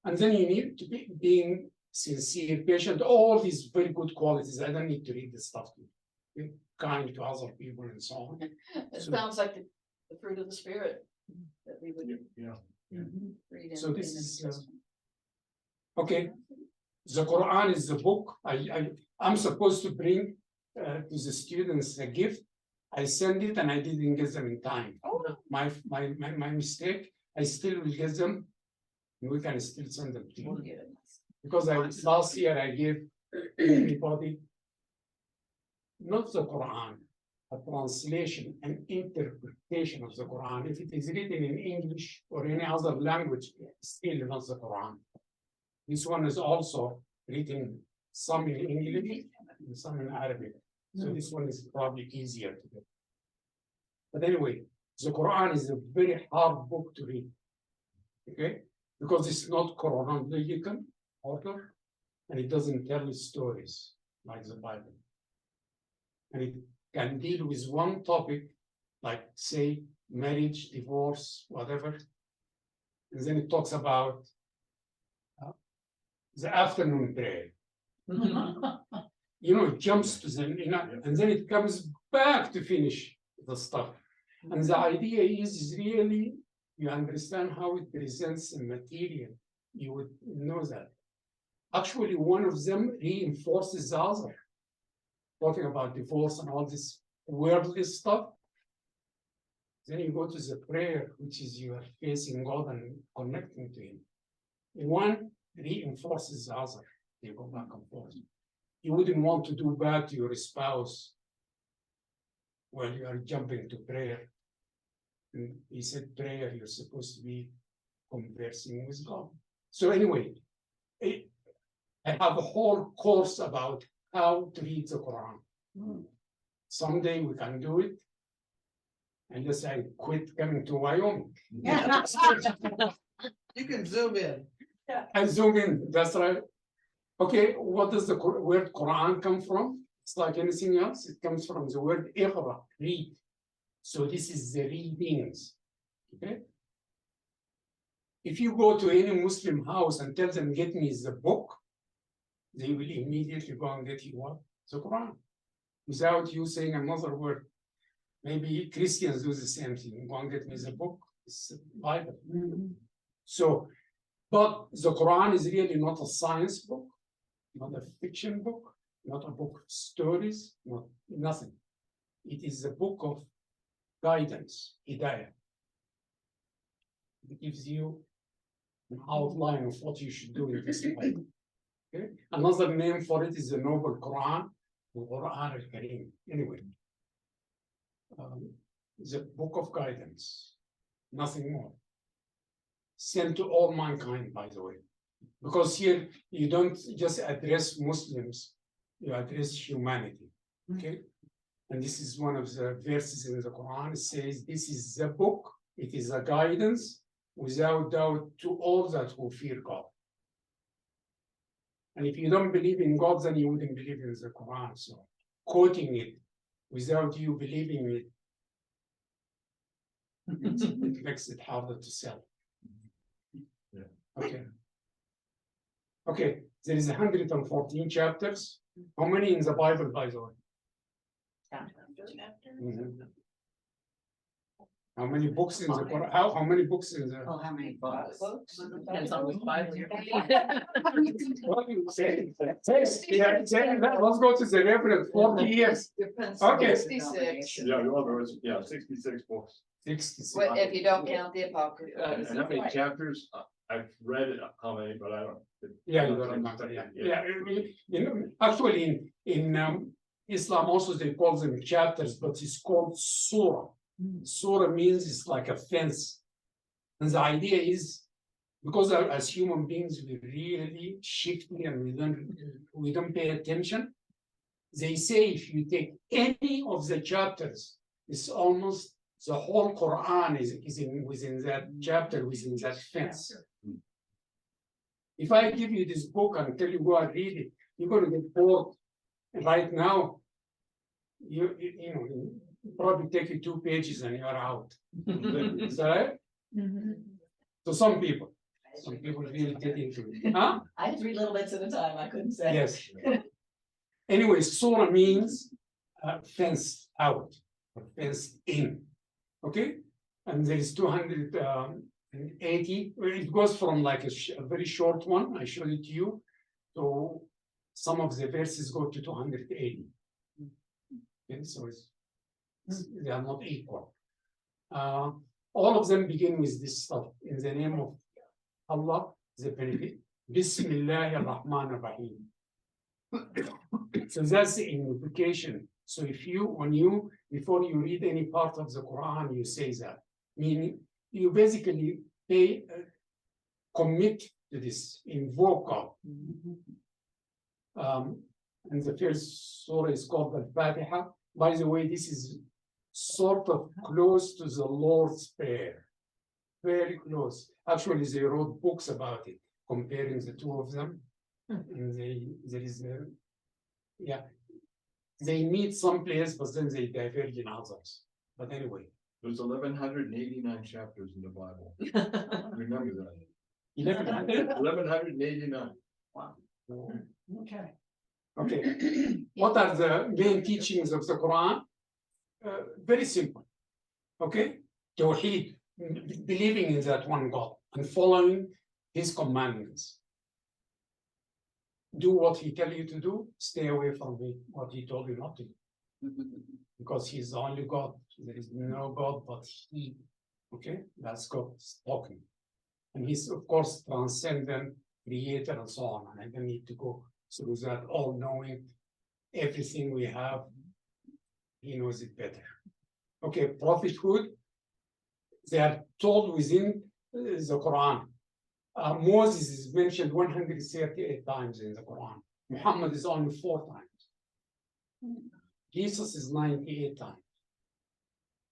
And then you need to be being sincere, patient, all these very good qualities. I don't need to read this stuff to you. Be kind to other people and so on. It So- sounds like the fruit of the spirit that we would Yeah. read in. So this in is, the Testament. Okay, the Quran is the book. I'm supposed to bring to the students a gift. I send it and I didn't get them in time. Oh. My mistake. I still will get them. And we can still send them to Oh, you. yeah. Because last year I gave everybody not the Quran, a translation and interpretation of the Quran. If it is written in English or any other language, still not the Quran. This one is also written some in English and some in Arabic. So this one is probably easier to get. But anyway, the Quran is a very hard book to read. Okay? Because it's not chronological order, and it doesn't tell stories like the Bible. And it can deal with one topic, like say marriage, divorce, whatever. And then it talks about the afternoon prayer. It jumps to the, and then it comes back to finish the stuff. And the idea is really, you understand how it presents a material, you would know that. Actually, one of them reinforces the other. Talking about divorce and all this worldly stuff. Then you go to the prayer, which is you are facing God and connecting to him. One reinforces the other. They go back and forth. You wouldn't want to do bad to your spouse while you are jumping to prayer. And he said prayer, you're supposed to be conversing with God. So anyway, I have a whole course about how to read the Quran. Someday we can do it. Unless I quit coming to Wyoming. You can zoom in. I zoom in, that's right. Okay, what does the word Quran come from? It's like anything else. It comes from the word iqra, read. So this is the readings. Okay. If you go to any Muslim house and tell them, get me the book, they will immediately go and get you what? The Quran. Without you saying another word. Maybe Christians do the same thing. Go and get me the book. It's the Bible. So, but the Quran is really not a science book, not a fiction book, not a book of stories, nothing. It is a book of guidance, hidayah. It gives you an outline of what you should do in this life. Okay? Another name for it is the Noble Quran, the Quran al-Karim. Anyway, the book of guidance. nothing more. Sent to all mankind, by the way. Because here you don't just address Muslims, you address humanity. Okay? And this is one of the verses in the Quran. It says, this is the book, it is a guidance without doubt to all that who fear God. And if you don't believe in God, then you wouldn't believe in the Quran. So quoting it without you believing it, it makes it harder to sell. Yeah. Okay. Okay, there is 114 chapters. How many in the Bible, by the way? Mhm. How many books in the Quran? How many books in the? Oh, how many books? Depends on which Bible you're reading. What do you say? Let's go to the Reverend, 40 years. Depends. Okay. 66. Yeah, well, there was, 66 books. 66. Well, if you don't count the apocrypha. And how many chapters? I've read it, how many, but I don't. Yeah, you don't remember, yeah. You know, actually, in Islam also they call them chapters, but it's called surah. Surah means it's like a fence. And the idea is, because as human beings, we're really shifty and we don't pay attention. They say if you take any of the chapters, it's almost the whole Quran is within that chapter, within that fence. If I give you this book and tell you go and read it, you're going to get bored. And right now, you know, probably take you 2 pages and you're out. Is that right? To some people really get into it. Huh? I had 3 little bits at a time, I couldn't say. Yes. Anyway, surah means fenced out or fenced in. Okay, and there is 280. It goes from like a very short one, I showed it to you, to some of the verses go to 280. Okay, so they are not equal. All of them begin with this stuff in the name of Allah, the benefit. Bismillah ar-Rahman ar-Rahim. So that's the invocation. So if you, before you read any part of the Quran, you say that, meaning you basically commit to this, invoke God. And the first surah is called Al-Fatiha. By the way, this is sort of close to the Lord's Prayer, very close. Actually, they wrote books about it, comparing the two of them. And they meet someplace, but then they diverge in others. But anyway. There's 1,189 chapters in the Bible. Remember that. 1,189. Wow. Okay. Okay. What are the main teachings of the Quran? Very simple. Okay. Tawheed, believing in that one God and following his commandments. Do what he tells you to do, stay away from what he told you not to do. Because he's the only God. There is no God but he. Okay, that's God talking. And he's, of course, transcendent, creator, and so on. And I don't need to go through that, all knowing everything we have. He knows it better. Okay, prophethood, they are told within the Quran. Moses is mentioned 138 times in the Quran. Muhammad is only 4 times. Jesus is 98 times.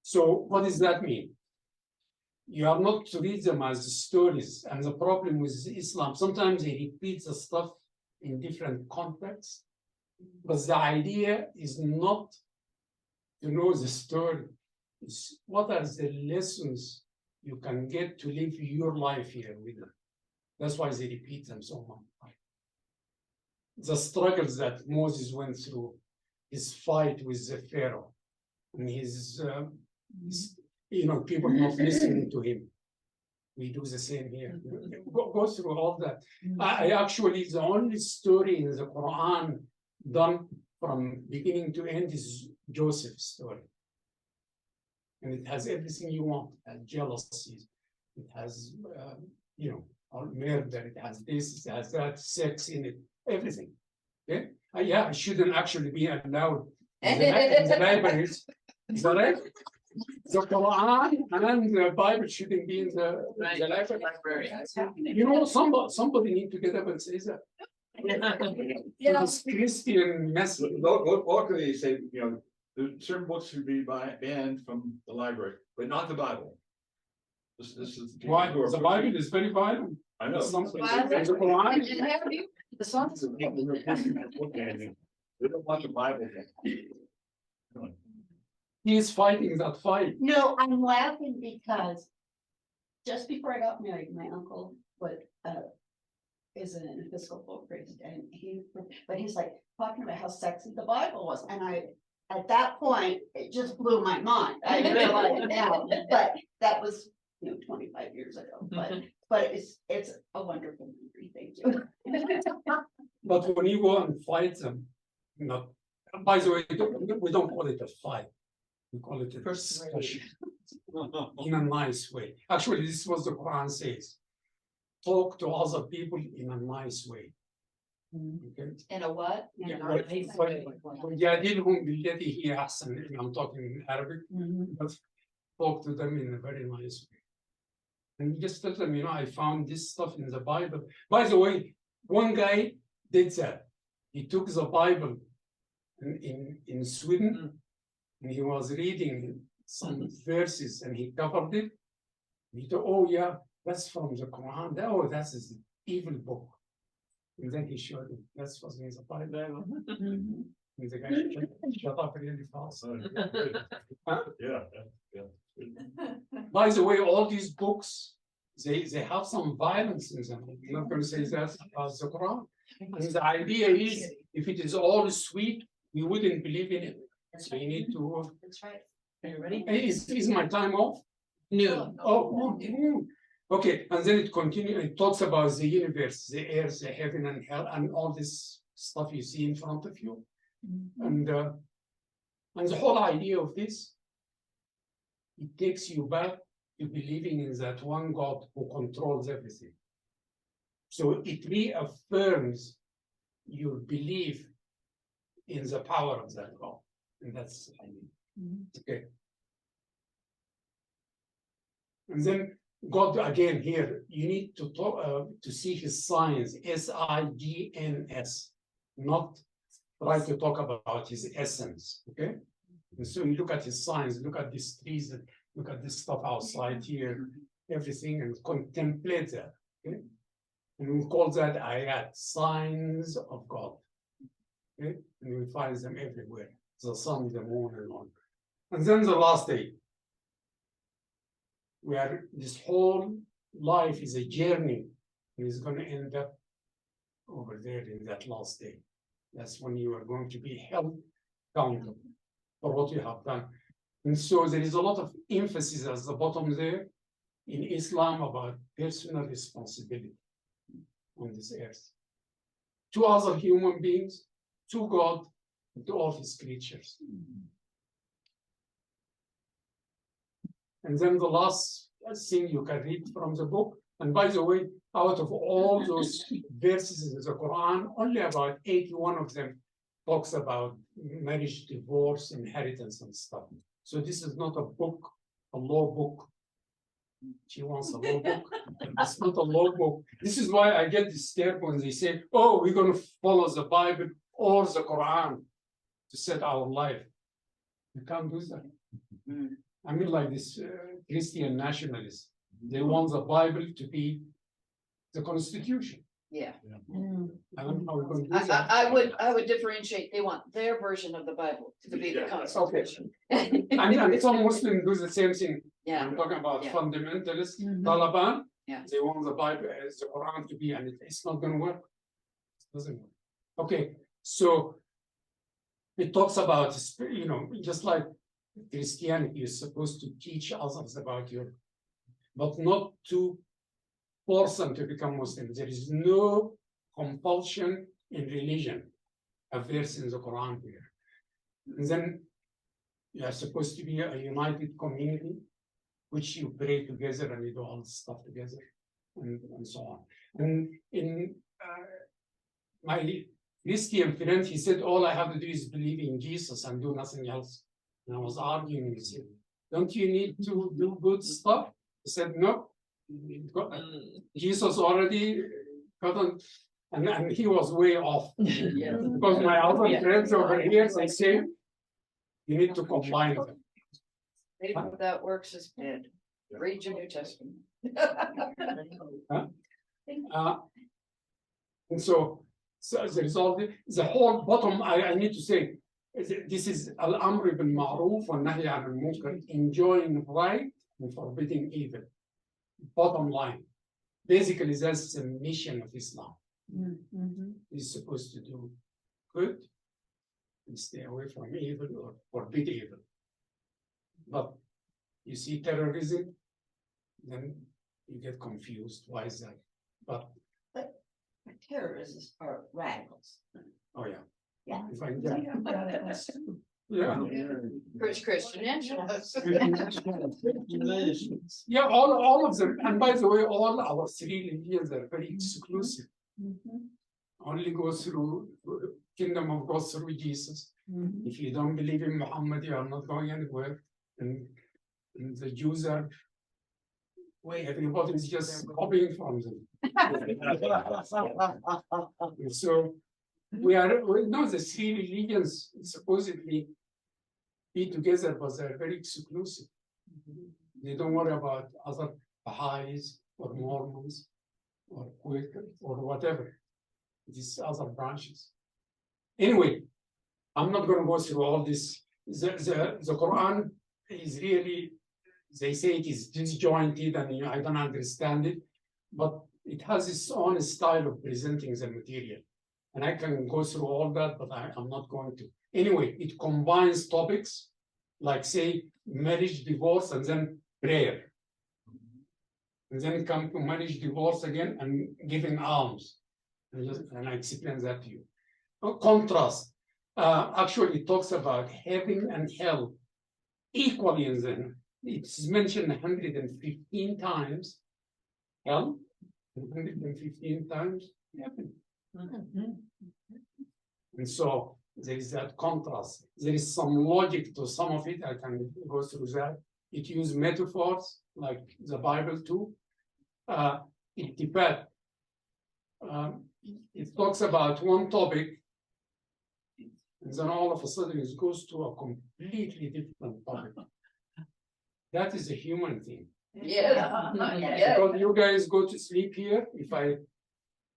So what does that mean? You are not to read them as stories. And the problem with Islam, sometimes they repeat the stuff in different contexts. But the idea is not to know the story. It's what are the lessons you can get to live your life here with them. That's why they repeat them so much. The struggles that Moses went through, his fight with the Pharaoh, and his people not listening to him. We do the same here. Go through all that. I actually, the only story in the Quran done from beginning to end is Joseph's story. And it has everything you want. It has jealousy. It has, murder. It has this, it has that, sex in it, everything. Okay? I shouldn't actually be allowed in the libraries. Is that right? The Quran and the Bible shouldn't be in the library. You know, somebody need to get up and say that. This Christian message. Locally, they say, you know, certain books should be banned from the library, but not the Bible. This is. Why? The Bible is very violent. I know. Something- Bible- the Quran- And have you, the songs. They don't want the Bible. He is fighting that fight. No, I'm laughing because just before I got married, my uncle is an Episcopal priest and but he's like talking about how sexy the Bible was. And at that point, it just blew my mind. I realize now, but that was, 25 years ago, but it's a wonderful memory. Thank you. But when you go and fight them, by the way, we don't call it a fight. We call it a discussion in a nice way. Actually, this is what the Quran says. Talk to other people in a nice way. Okay. In a what? وجادلهم بالتي هي أحسن. I'm talking in Arabic, but talk to them in a very nice way. And just tell them, I found this stuff in the Bible. By the way, one guy did that. He took the Bible in Sweden, and he was reading some verses, and he covered it. He thought, oh yeah, that's from the Quran. Oh, that's the evil book. And then he showed him, that's what's in the Bible. And the guy shut up really fast. Yeah. By the way, all these books, they have some violence in them. I'm not going to say that about the Quran. And the idea is, if it is all sweet, we wouldn't believe in it. So you need to. That's right. Are you ready? Is my time off? No. Oh, okay. And then it continues. It talks about the universe, the earth, the heaven, and hell, and all this stuff you see in front of you. And the whole idea of this, it takes you back to believing in that one God who controls everything. So it reaffirms your belief in the power of that God. And that's, okay. And then God, again, here, you need to talk, to see his signs, S-I-G-N-S, not try to talk about his essence, okay? And so you look at his signs, look at these trees, look at this stuff outside here, everything, and contemplate that, okay? And we call that ayat, signs of God, okay? And we find them everywhere, the sun, the moon, and on. And then the last day, where this whole life is a journey, and it's going to end up over there in that last day. That's when you are going to be held accountable for what you have done. And so there is a lot of emphasis at the bottom there in Islam about personal responsibility on this earth. To other human beings, to God, and to all his creatures. And then the last thing you can read from the book, and by the way, out of all those verses in the Quran, only about 81 of them talks about marriage, divorce, inheritance, and stuff. So this is not a book, a law book. She wants a law book. It's not a law book. This is why I get disturbed when they say, oh, we're going to follow the Bible or the Quran to set our life. You can't do that. I mean, like this Christian nationalists, they want the Bible to be the Constitution. Yeah. I don't know how we're going to do that. I would differentiate. They want their version of the Bible to be the Constitution. And some Muslims do the same thing. Yeah. I'm talking about Yeah. fundamentalists, Taliban. Yeah. They want the Bible as the Quran to be, and it's not going to work. It doesn't work. Okay, so it talks about, just like Christianity is supposed to teach others about you, but not to force them to become Muslims. There is no compulsion in religion, a verse in the Quran here. And then you are supposed to be a united community, which you pray together and you do all this stuff together, and so on. And in my Christian friend, he said, all I have to do is believe in Jesus and do nothing else. And I was arguing with him. Don't you need to do good stuff? He said, no. Jesus already got on, and he was way off. Because my other friends over here, they say, you need to combine them. Maybe that works as good. Read your New Testament. And so as a result, the whole bottom, I need to say, this is al-amr bil ma'ruf wa nahy anil munkar, enjoying right and forbidding evil. Bottom line. Basically, that's the mission of Islam. You're supposed to do good and stay away from evil or forbid evil. But you see terrorism, then you get confused. Why is that? But Terrorists are radicals. oh yeah. Yeah. If I Yeah, get, radicals too. yeah. Christian nationalists. Yeah, all of them. And by the way, all our three religions are very exclusive. Only go through kingdom of God through Jesus. If you don't believe in Muhammad, you are not going anywhere. And the Jews are, everybody is just copying from them. So we know the three religions supposedly be together, but they're very exclusive. They don't worry about other Baha'is or Mormons or Quaker or whatever, these other branches. Anyway, I'm not going to go through all this. The Quran is really, they say it is disjointed and I don't understand it, but it has its own style of presenting the material. And I can go through all that, but I'm not going to. Anyway, it combines topics like, say, marriage, divorce, and then prayer. And then come to marriage, divorce again, and giving alms. And I explain that to you. Contrast. Actually, it talks about heaven and hell equally in them. It's mentioned 115 times. Hell, 115 times heaven. And so there is that contrast. There is some logic to some of it. I can go through that. It uses metaphors like the Bible too. It depends. It talks about one topic, and then all of a sudden it goes to a completely different topic. That is a human thing. Yeah. Because you guys go to sleep here.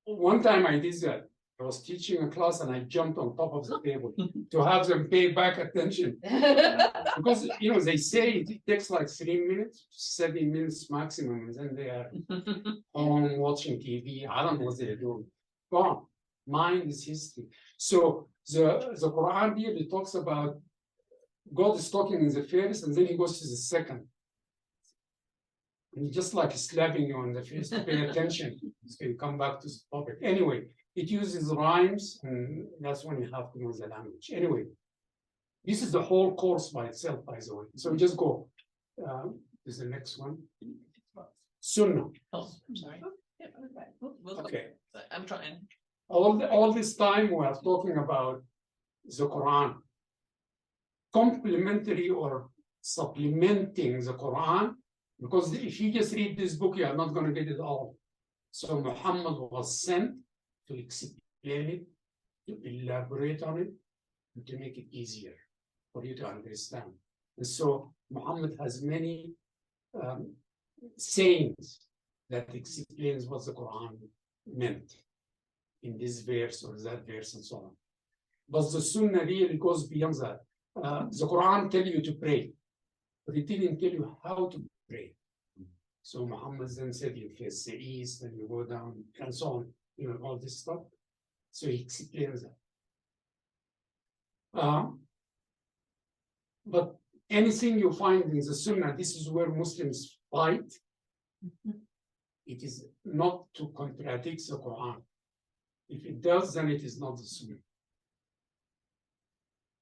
One time I did that. I was teaching a class and I jumped on top of the table to have them pay back attention. Because, they say it takes like 3 minutes, 7 minutes maximum, and then they are home watching TV. I don't know what they're doing. Gone. Mind is history. So the Quran really talks about God is talking in the first, and then he goes to the second. And just like slapping you on the face to pay attention. So you come back to the topic. Anyway, it uses rhymes, and that's when you have to know the language. Anyway, this is the whole course by itself, by the way. So just go. This is the next one. Sunnah. Oh, I'm sorry. Yeah, Okay. I'm trying. All this time we are talking about the Quran. Complementary or supplementing the Quran, because if you just read this book, you are not going to get it all. So Muhammad was sent to explain it, to elaborate on it, and to make it easier for you to understand. And so Muhammad has many sayings that explains what the Quran meant in this verse or that verse and so on. But the Sunnah really goes beyond that. The Quran tells you to pray, but it didn't tell you how to pray. So Muhammad then said you face the east and you go down and so on, all this stuff. So he explains that. But anything you find in the Sunnah, this is where Muslims fight. It is not to contradict the Quran. If it does, then it is not the Sunnah.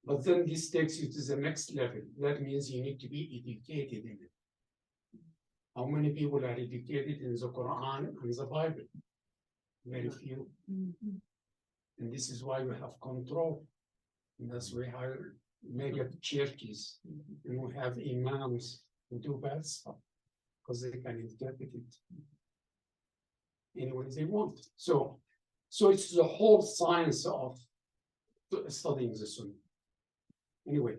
But then this takes you to the next level. That means you need to be educated in it. How many people are educated in the Quran and the Bible? Very few. And this is why we have control. And that's why mega churches, and we have imams who do bad stuff because they can interpret it any way they want. So it's the whole science of studying the Sunnah. Anyway,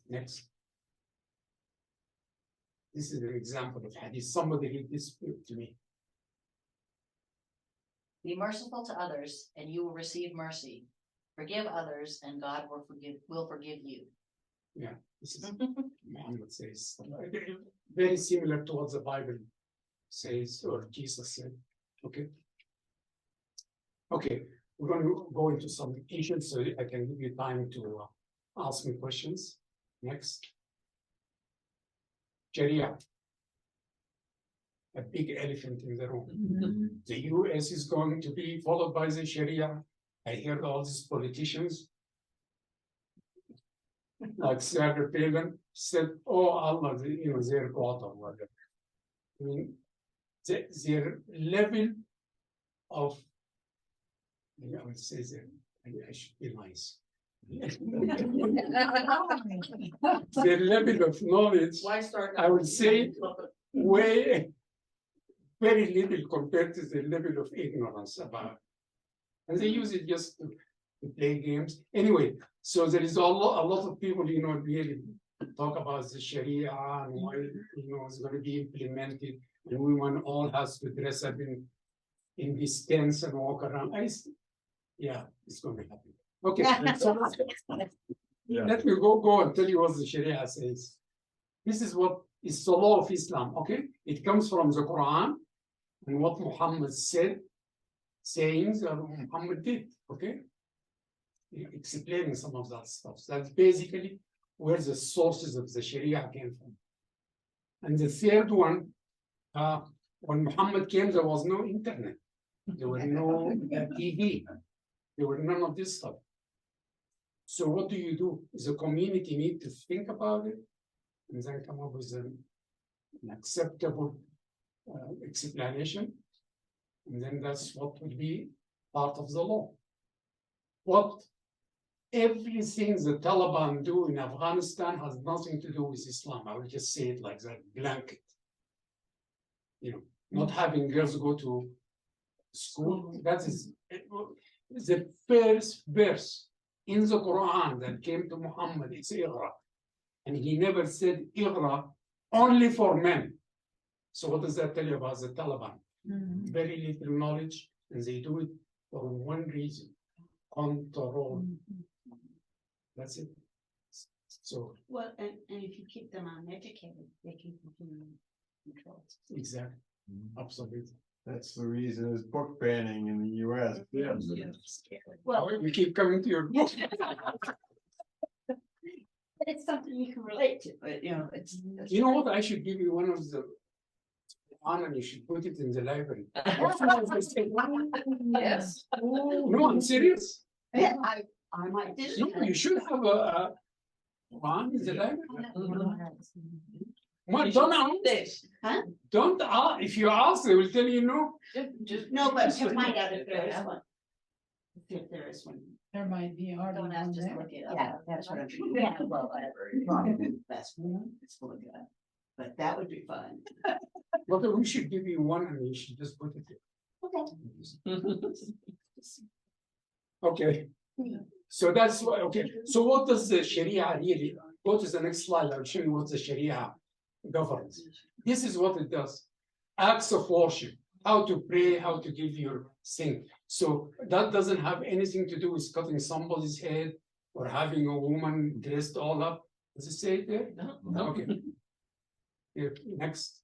next. This is an example of hadith. Somebody read this to me. Be merciful to others, and you will receive mercy. Forgive others, and God will forgive you. Yeah, this is Muhammad says. Very similar to what the Bible says or Jesus said. Okay. Okay, we're going to go into some issues so I can give you time to ask me questions. Next. Sharia. A big elephant in the room. The US is going to be followed by the Sharia. I heard all these politicians like Sarah Palin said, "Oh Allah, their God or whatever." I mean, their level of, I would say I should be nice. Their level of knowledge, I would say, way very little compared to the level of ignorance about it. And they use it just to play games. Anyway, so there is a lot of people, really talk about the Sharia and why, it's going to be implemented. And women all has to dress up in this tents and walk around. Yeah, it's going to happen. Okay, so let me go and tell you what the Sharia says. This is what is the law of Islam, okay? It comes from the Quran and what Muhammad said, sayings that Muhammad did, okay? Explaining some of that stuff. So that's basically where the sources of the Sharia came from. And the third one, when Muhammad came, there was no internet. There were no TV. There were none of this stuff. So what do? The community need to think about it and then come up with an acceptable explanation. And then that's what would be part of the law. Everything the Taliban do in Afghanistan has nothing to do with Islam. I will just say it like that, blanket. Not having girls go to school. That is the first verse in the Quran that came to Muhammad. It's Iqra. And he never said Iqra only for men. So what does that tell you about the Taliban? Very little knowledge, and they do it for one reason: control. That's it. So Well, and if you keep them uneducated, they can continue control. exactly, absolutely. That's the reason there's book banning in the US. Yeah. Well, We keep coming to your book. it's something you can relate to, but it's. You know what? I should give you one of the Quran and you should put it in the library. Yes. No, I'm serious. Yeah, I might do. No, you should have a Quran in the library. Well, don't ask. Huh? Don't ask. If you ask, they will tell you no. No, but to find out if there is one. If there is one. There might be already Don't one have to just there. look it up. Yeah, that's what I'm. Yeah, well, whatever. That's it's full of good. But that would be fun. But we should give you one and you should just put it there. Okay. So that's why, okay. So what does the Sharia really? Go to the next slide. I'll show you what the Sharia governs. This is what it does. Acts of worship, how to pray, how to give your thing. So that doesn't have anything to do with cutting somebody's head or having a woman dressed all up. Does it say it there? No. Okay. Here, next.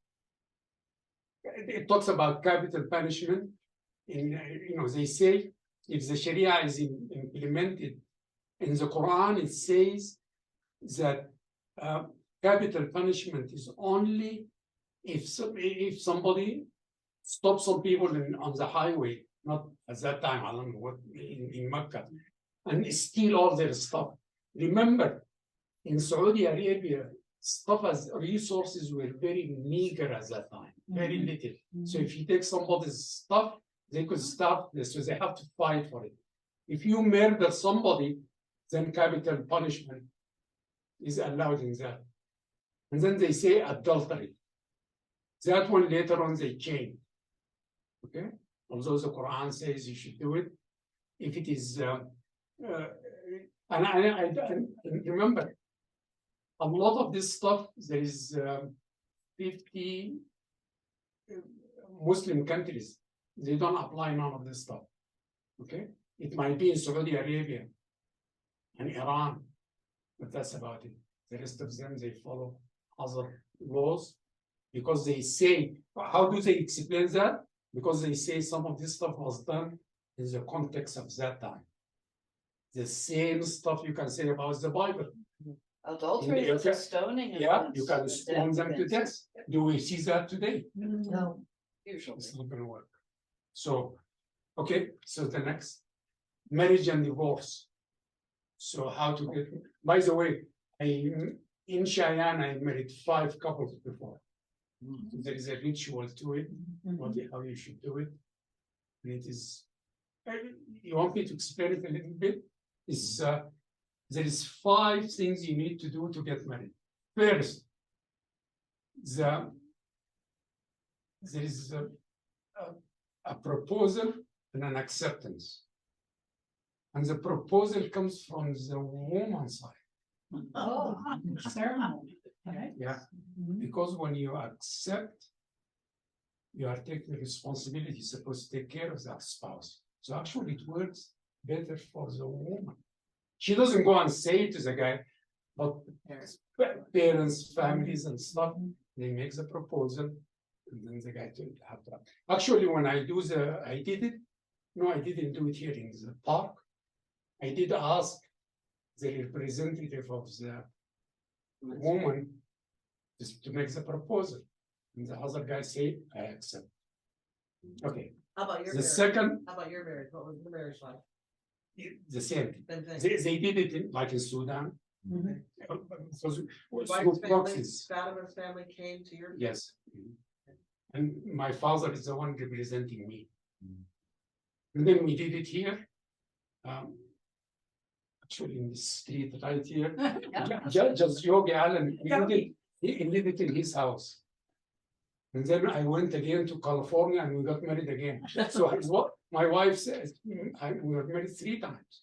It talks about capital punishment. They say if the Sharia is implemented in the Quran, it says that capital punishment is only if somebody stops some people on the highway, not at that time, I don't know what, in Mecca, and steal all their stuff. Remember, in Saudi Arabia, stuff as resources were very meager at that time, very little. So if you take somebody's stuff, they could starve this, so they have to fight for it. If you murder somebody, then capital punishment is allowed in that. And then they say adultery. That one later on they change. Okay, although the Quran says you should do it, if it is, and I remember a lot of this stuff. There is 50 Muslim countries. They don't apply none of this stuff. Okay, it might be in Saudi Arabia and Iran, but that's about it. The rest of them they follow other laws because they say. How do they explain that? Because they say some of this stuff was done in the context of that time. The same stuff you can say about the Bible. Adultery is a stoning. Yeah, you can stone them to death. Do we see that today? No. Usually. It's not gonna work. So, okay, so the next, marriage and divorce. So how to get, by the way, in Cheyenne, I married 5 couples before. There is a ritual to it, how you should do it. And it is, you want me to explain it a little bit? It's, there is 5 things you need to do to get married. First, there is a proposal and an acceptance. And the proposal comes from the woman's side. Oh, ceremony, right? Yeah, because when you accept, you are taking responsibility, you're supposed to take care of that spouse. So actually it works better for the woman. She doesn't go and say it to the guy, but parents, families and stuff, they make the proposal and then the guy will have that. Actually, when I did it, no, I didn't do it here in the park. I did ask the representative of the woman just to make the proposal. And the other guy said, I accept. Okay. How about your The marriage? second, How about your marriage? What was your marriage like? the same. Same thing. They did it like in Sudan. Because Wife's through family, proxies. Fatima's family came to your. Yes. And my father is the one representing me. And then we did it here. Actually in the street right here. Just Yogi Allen, he did it in his house. And then I went again to California and we got married again. So what my wife says, we were married 3 times.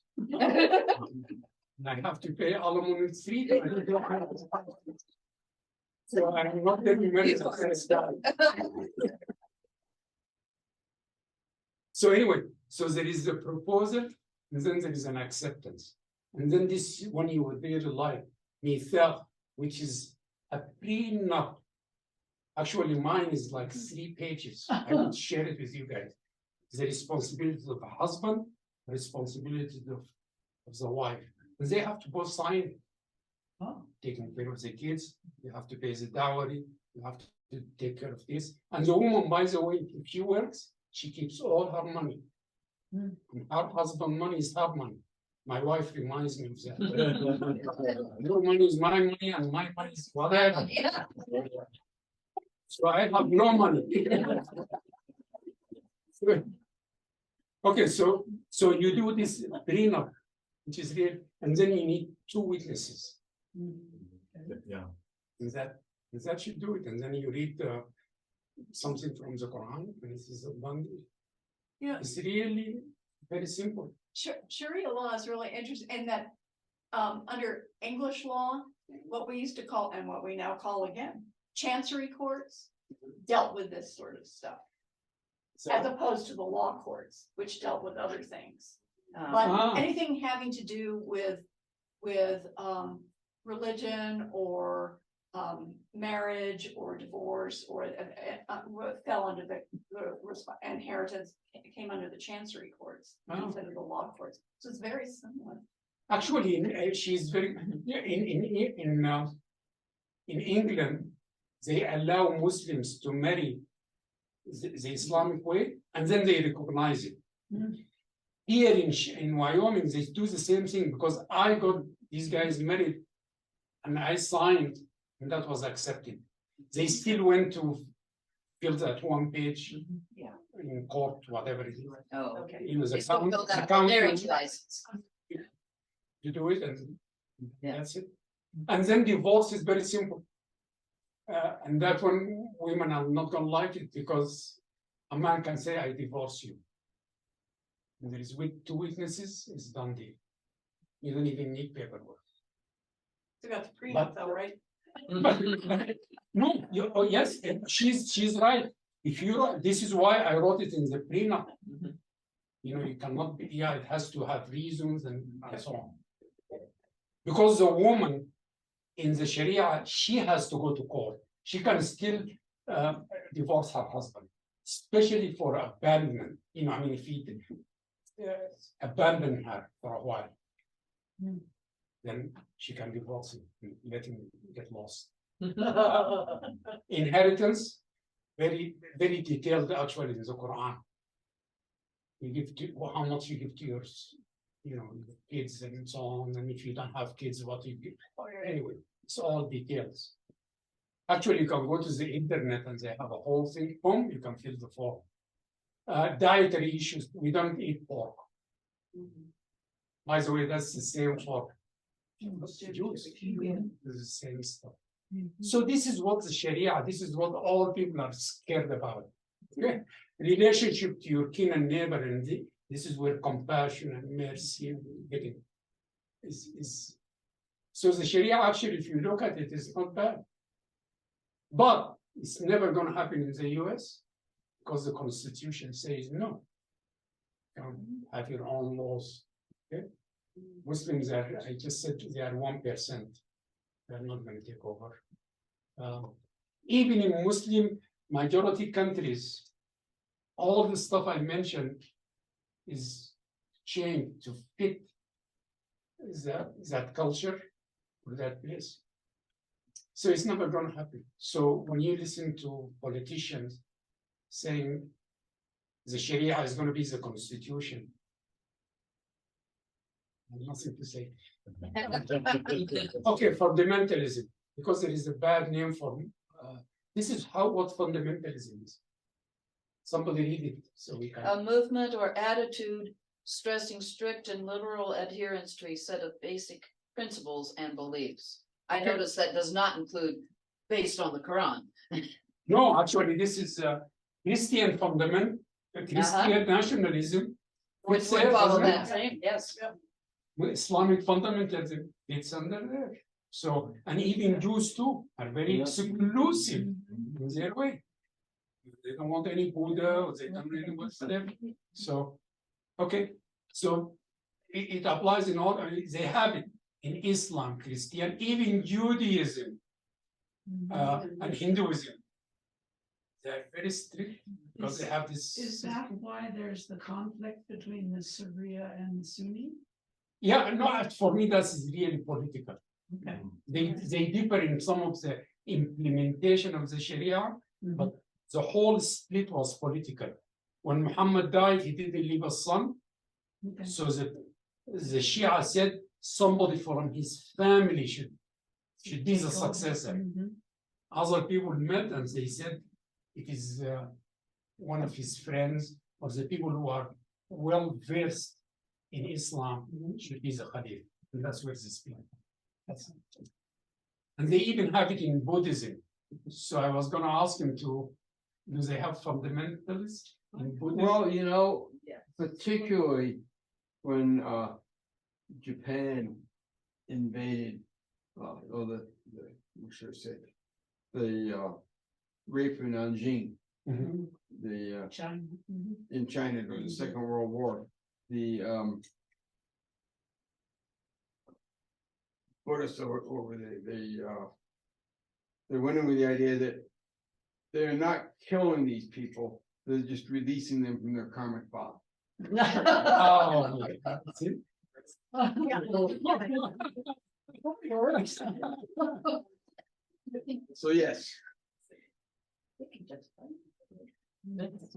And I have to pay alimony 3 times. So I'm not getting married the first time. So anyway, so there is the proposal, and then there is an acceptance. And then this, when you were there live, mithaq, which is a prenup. Actually, mine is like 3 pages. I would share it with you guys. The responsibility of the husband, the responsibility of the wife. And they have to both sign it. Taking care of the kids, you have to pay the dowry, you have to take care of this. And the woman, by the way, if she works, she keeps all her money. And her husband's money is her money. My wife reminds me of that. Your money is my money, and my money is whatever. So I have no money. Okay, so you do this prenup, which is real, and then you need 2 witnesses. Yeah. And that should do it, and then you read something from the Quran, and this is a bundle. Yeah. It's really very simple. Sharia law is really interesting in that, under English law, what we used to call, and what we now call again, chancery courts dealt with this sort of stuff. So, As opposed to the law courts, which dealt with other things. But anything having to do with religion or marriage or divorce or fell under the inheritance, came under the chancery courts instead of the law courts. So it's very similar. actually, she's very in England. They allow Muslims to marry the Islamic way, and then they recognize it. Here in Wyoming, they do the same thing because I got these guys married and I signed, and that was accepted. They still went to fill that 1 page in court, whatever it is. Oh, okay. You know, the They still count- fill that the count- marriage license. You do it, and that's it. And then divorce is very simple. And that one, women are not gonna like it because a man can say, I divorce you. And there is two witnesses, it's done deal. You don't even need paperwork. You got the prenup though, right? No, yes, she's right. If you, this is why I wrote it in the prenup. You know, you cannot be, yeah, it has to have reasons and so on. Because the woman in the Sharia, she has to go to court. She can still divorce her husband, especially for abandonment. You know, I mean, if he abandon her for a while, then she can divorce him and let him get lost. Inheritance, very, very detailed actually in the Quran. You give to, how much you give to your, you know, kids and so on, and if you don't have kids, what you give. Anyway, it's all details. Actually, you can go to the internet and they have a whole thing. Boom, you can fill the form. Dietary issues, we don't eat pork. By the way, that's the same for Jews. It's the same stuff. So this is what the Sharia, this is what all people are scared about. Okay? Relationship to your kin and neighbor, and this is where compassion and mercy and getting is. So the Sharia actually, if you look at it, is not bad. But it's never going to happen in the US because the Constitution says no. You have your own laws. Okay? Muslims are, I just said they are 1%. They're not going to take over. Even in Muslim majority countries, all the stuff I mentioned is changed to fit that culture or that place. So it's never going to happen. So when you listen to politicians saying the Sharia is going to be the constitution, I have nothing to say. Okay, fundamentalism, because there is a bad name for this is what fundamentalism is. Somebody read it so we can. A movement or attitude stressing strict and literal adherence to a set of basic principles and beliefs. I notice that does not include based on the Quran. No, actually, this is Christian fundament, Christian nationalism. Which would follow that same, yes. Islamic fundamentalism, it's under there. So, and even Jews too are very exclusive in their way. They don't want any Buddha, or they don't really want whatever. So, okay, so it applies in all, they have it in Islam, Christian, even Judaism, and Hinduism. They're very strict because they have this. Is that why there's the conflict between the Sharia and the Sunni? Yeah, no, for me, that's really political. Okay. They differ in some of the implementation of the Sharia, but the whole split was political. When Muhammad died, he didn't leave a son. Okay. So the Shia said somebody from his family should be the successor. Other people met and they said it is one of his friends or the people who are well versed in Islam should be the Khalif. And that's where this split. And they even have it in Buddhism. So I was going to ask him do they have fundamentalists in Buddhism? Well, you know, particularly when Japan invaded, what should I say, the rape in Nanjing, China. in China during the Second World War, the Buddhists over they went in with the idea that they're not killing these people, they're just releasing them from their karmic bond. Oh, that's it. So yes.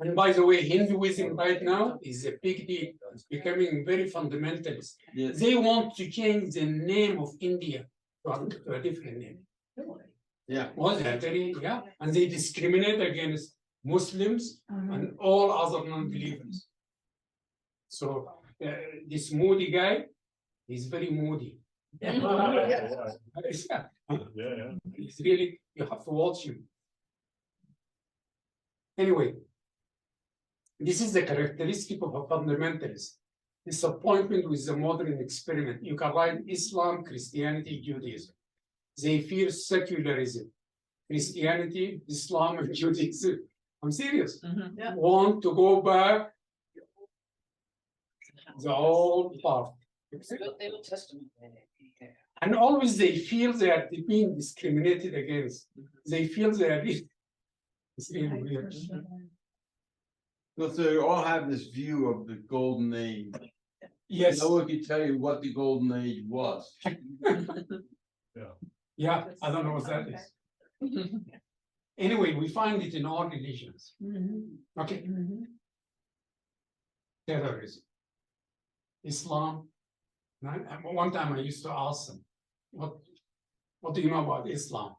And by the way, Hinduism right now is a big deal. It's becoming very fundamentalist. Yes. They want to change the name of India to a different name. Yeah. Well, they're very, yeah. And they discriminate against Muslims and all other non-believers. So this moody guy, he's very moody. Yeah, It's really, you have to watch him. Anyway, this is the characteristic of a fundamentalist. Disappointment with the modern experiment. You can write Islam, Christianity, Judaism. They fear secularism. Christianity, Islam, and Judaism. I'm serious. Mhm. Want to go back the old path. The Old Testament. And always they feel they are being discriminated against. They feel they are being. It's really weird. So they all have this view of the golden age. Yes. No one can tell you what the golden age was. Yeah, I don't know what that is. Anyway, we find it in all religions. Okay. Terrorism. Islam. One time I used to ask them, what do you know about Islam?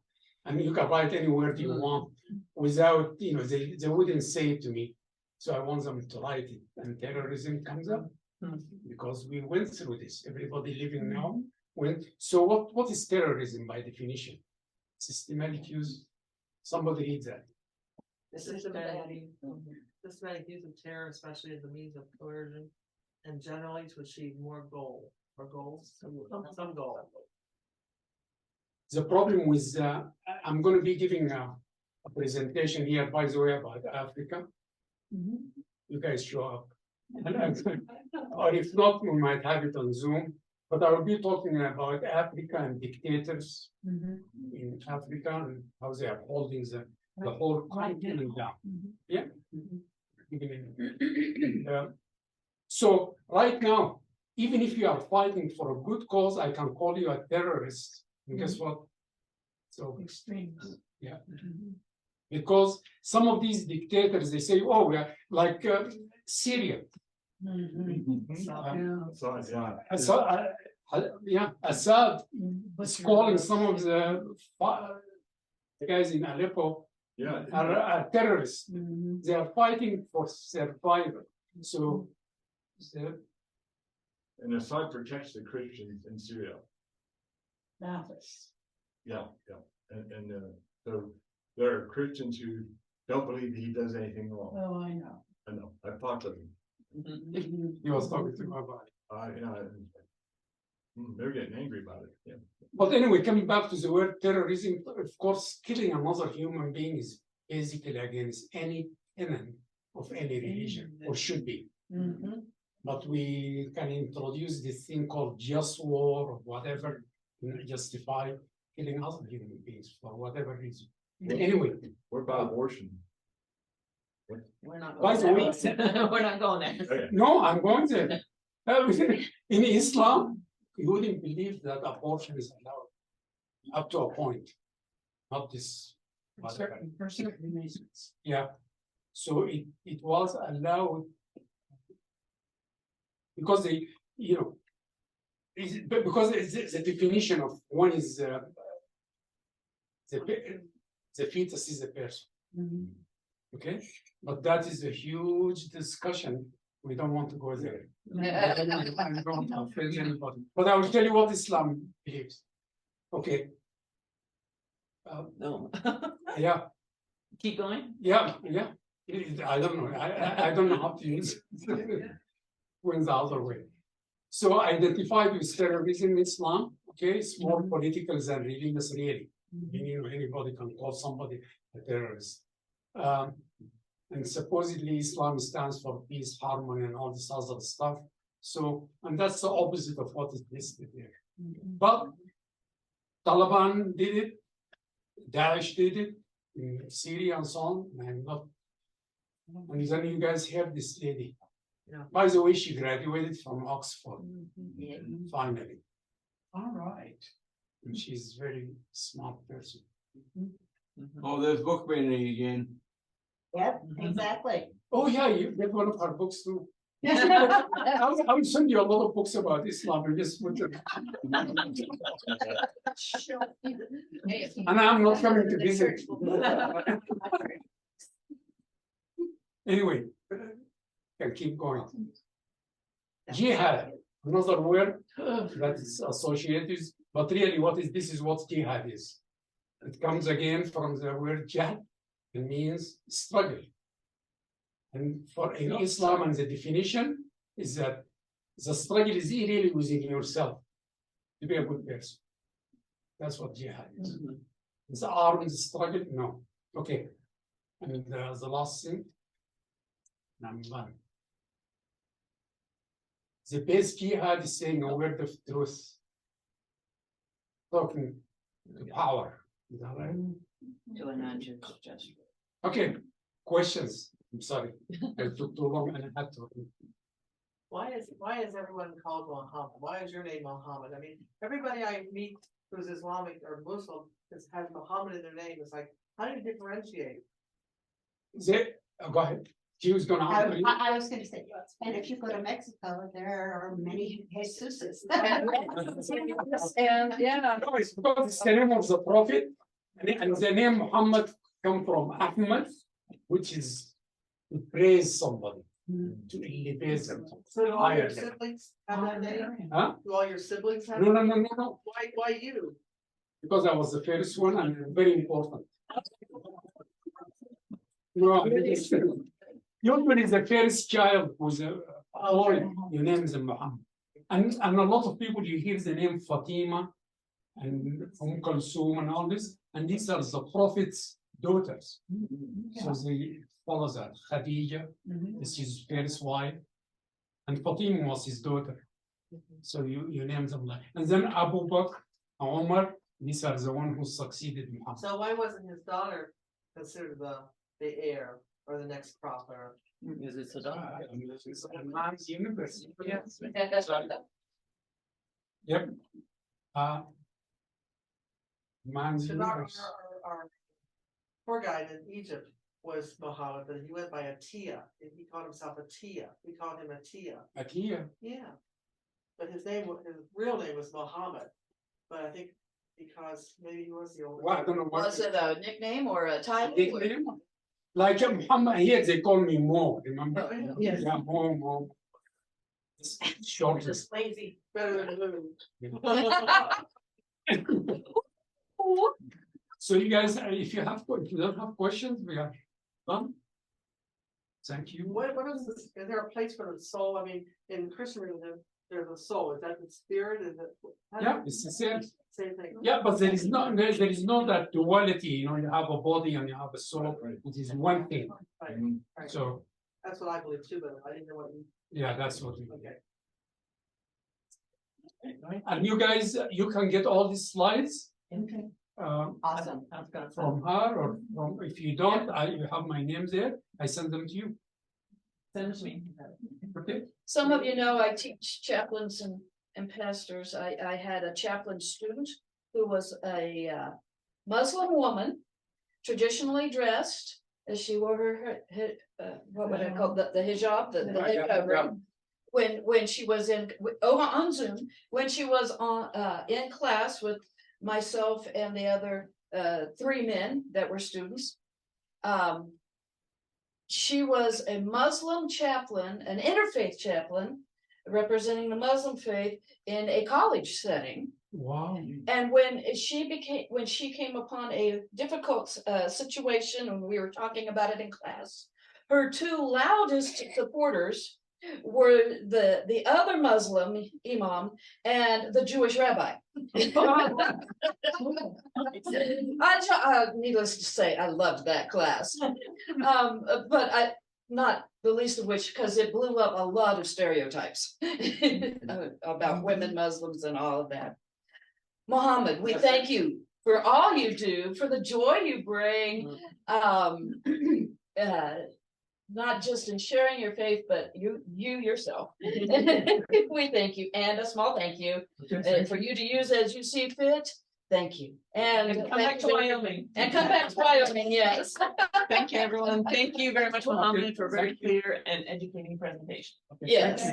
And you can write any word you want without, they wouldn't say it to me. So I want them to write it, and terrorism comes up because we went through this. Everybody living now went. So what is terrorism by definition? Systematic use. Somebody read that. Systematic use of terror, especially as a means of coercion, and generally to achieve more goals, some goal. The problem with, I'm going to be giving a presentation here, by the way, about Africa. You guys show up. Or if not, we might have it on Zoom. But I will be talking about Africa and dictators in Africa and how they are holding the whole continent down. Yeah. So right now, even if you are fighting for a good cause, I can call you a terrorist. And guess what? So Extremes. yeah. Because some of these dictators, they say, oh, we are like Syria. Assad is calling some of the guys in Aleppo are terrorists. They are fighting for survival. So, and Assad protects the Christians in Syria. Yeah. And so there are Christians who don't believe he does anything wrong. Oh, I know. I know. I've talked to them. he was talking to my body. They're getting angry about it. Yeah. But anyway, coming back to the word terrorism, of course, killing another human being is basically against any tenet of any religion, or should be. But we can introduce this thing called just war or whatever, justify killing other human beings for whatever reason. Anyway. What about abortion? We're not By going the there. We're not going there. Okay. No, I'm going there. In Islam, you wouldn't believe that abortion is allowed up to a point. Not this. For certain reasons. Yeah. So it was allowed because they, because it's the definition of one is the fetus is a person. Okay, but that is a huge discussion. We don't want to go there. I don't offend anybody. But I will tell you what Islam believes. Okay. No. Yeah. Keep going. Yeah. I don't know. I don't know how to use it. Went the other way. So identified with terrorism in Islam. Okay, it's more political than religious, really. Anybody can call somebody a terrorist. And supposedly Islam stands for peace, harmony, and all this other stuff. So, and that's the opposite of what is listed there. But Taliban did it, Daesh did it, in Syria and so on. And then you guys heard this lady. Yeah. By the way, she graduated from Oxford, finally. All right. And she's a very smart person. Oh, there's book banning again. Yep, exactly. Oh yeah, you read one of our books too. I will send you a lot of books about Islam and just put them. And I'm not coming to visit. Anyway, can keep going. Jihad. another word that is associated, but really what is this is what jihad is. It comes again from the word jihad, it means struggle. And for in Islam and the definition is that the struggle is really within yourself to be a good person. That's what jihad is. Is the armed struggle? No. Okay. And the last thing. Number one. The best jihad is saying a word of truth. Talking to power. Is that right? To an unjust justice. Okay. Questions? I'm sorry. I took too long and I had to. Why is everyone called Mohammed? Why is your name Mohammed? I mean, everybody I meet who's Islamic or Muslim has Mohammed in their name. It's like, how do you differentiate? Go ahead. She was gonna answer you. I was gonna say, and if you go to Mexico, there are many Jesuses. And yeah, No, it's because it's the name of the prophet, and the name Muhammad come from Ahmad, which is to praise somebody, to elevate them. So do all your Higher them. siblings have that name? Huh? Do all your siblings have? No, that? no, no, no, no. Why you? Because I was the first one and very important. No, usually the first child who's born, your name is Muhammad. And a lot of people, you hear the name Fatima and Kulsum and all this, and these are the prophet's daughters. So they follow that. Khadija is his first wife, and Fatima was his daughter. So you name them like, and then Abu Bakr, Umar, these are the one who succeeded Muhammad. So why wasn't his daughter considered the heir or the next prophet? Is it Saddam? It's a man's universe. Yes. Yep. Man's Because universe. our poor guy in Egypt was Muhammad, but he went by Atiyah. He called himself Atiyah. We called him Atiyah. Akia. Yeah. But his real name was Muhammad. But I think because maybe he was the oldest. Well, I don't know what. was it a nickname or a title? Nickname? Like Muhammad, here they call me Mo, remember? Oh, yeah. Yes. Yeah, Mo. It's short. Just lazy. Better than Lou. So you guys, if you don't have questions, we are done. Thank you. What is this? Is there a place for the soul? I mean, in Christendom, there's a soul. Is that the spirit? Is it? Yeah, it's the same. Same thing. Yeah, but there is no that duality, you have a body and you have a soul, it is one thing. Right. Right. So, That's what I believe too, but I didn't know what you. yeah, that's what we. Okay. And you guys, you can get all these slides. Awesome. From her or from, if you don't, you have my name there, I send them to you. Send it to me. Okay? Some of you know I teach chaplains and pastors. I had a chaplain student who was a Muslim woman, traditionally dressed, as she wore her what would I call the hijab, the head covering. When she was on Zoom, when she was in class with myself and the other 3 men that were students. She was a Muslim chaplain, an interfaith chaplain, representing the Muslim faith in a college setting. Wow. And when she came upon a difficult situation, and we were talking about it in class, her 2 loudest supporters were the other Muslim imam and the Jewish rabbi. Needless to say, I loved that class. But not the least of which, because it blew up a lot of stereotypes about women Muslims and all of that. Mohammed, we thank you for all you do, for the joy you bring. Not just in sharing your faith, but you yourself. We thank you, and a small thank you for you to use as you see fit. Thank you, and come back to Wyoming. And come back to Wyoming, yes. Thank you, everyone. Thank you very much, Mohammed, for a very clear and educating presentation. Yes.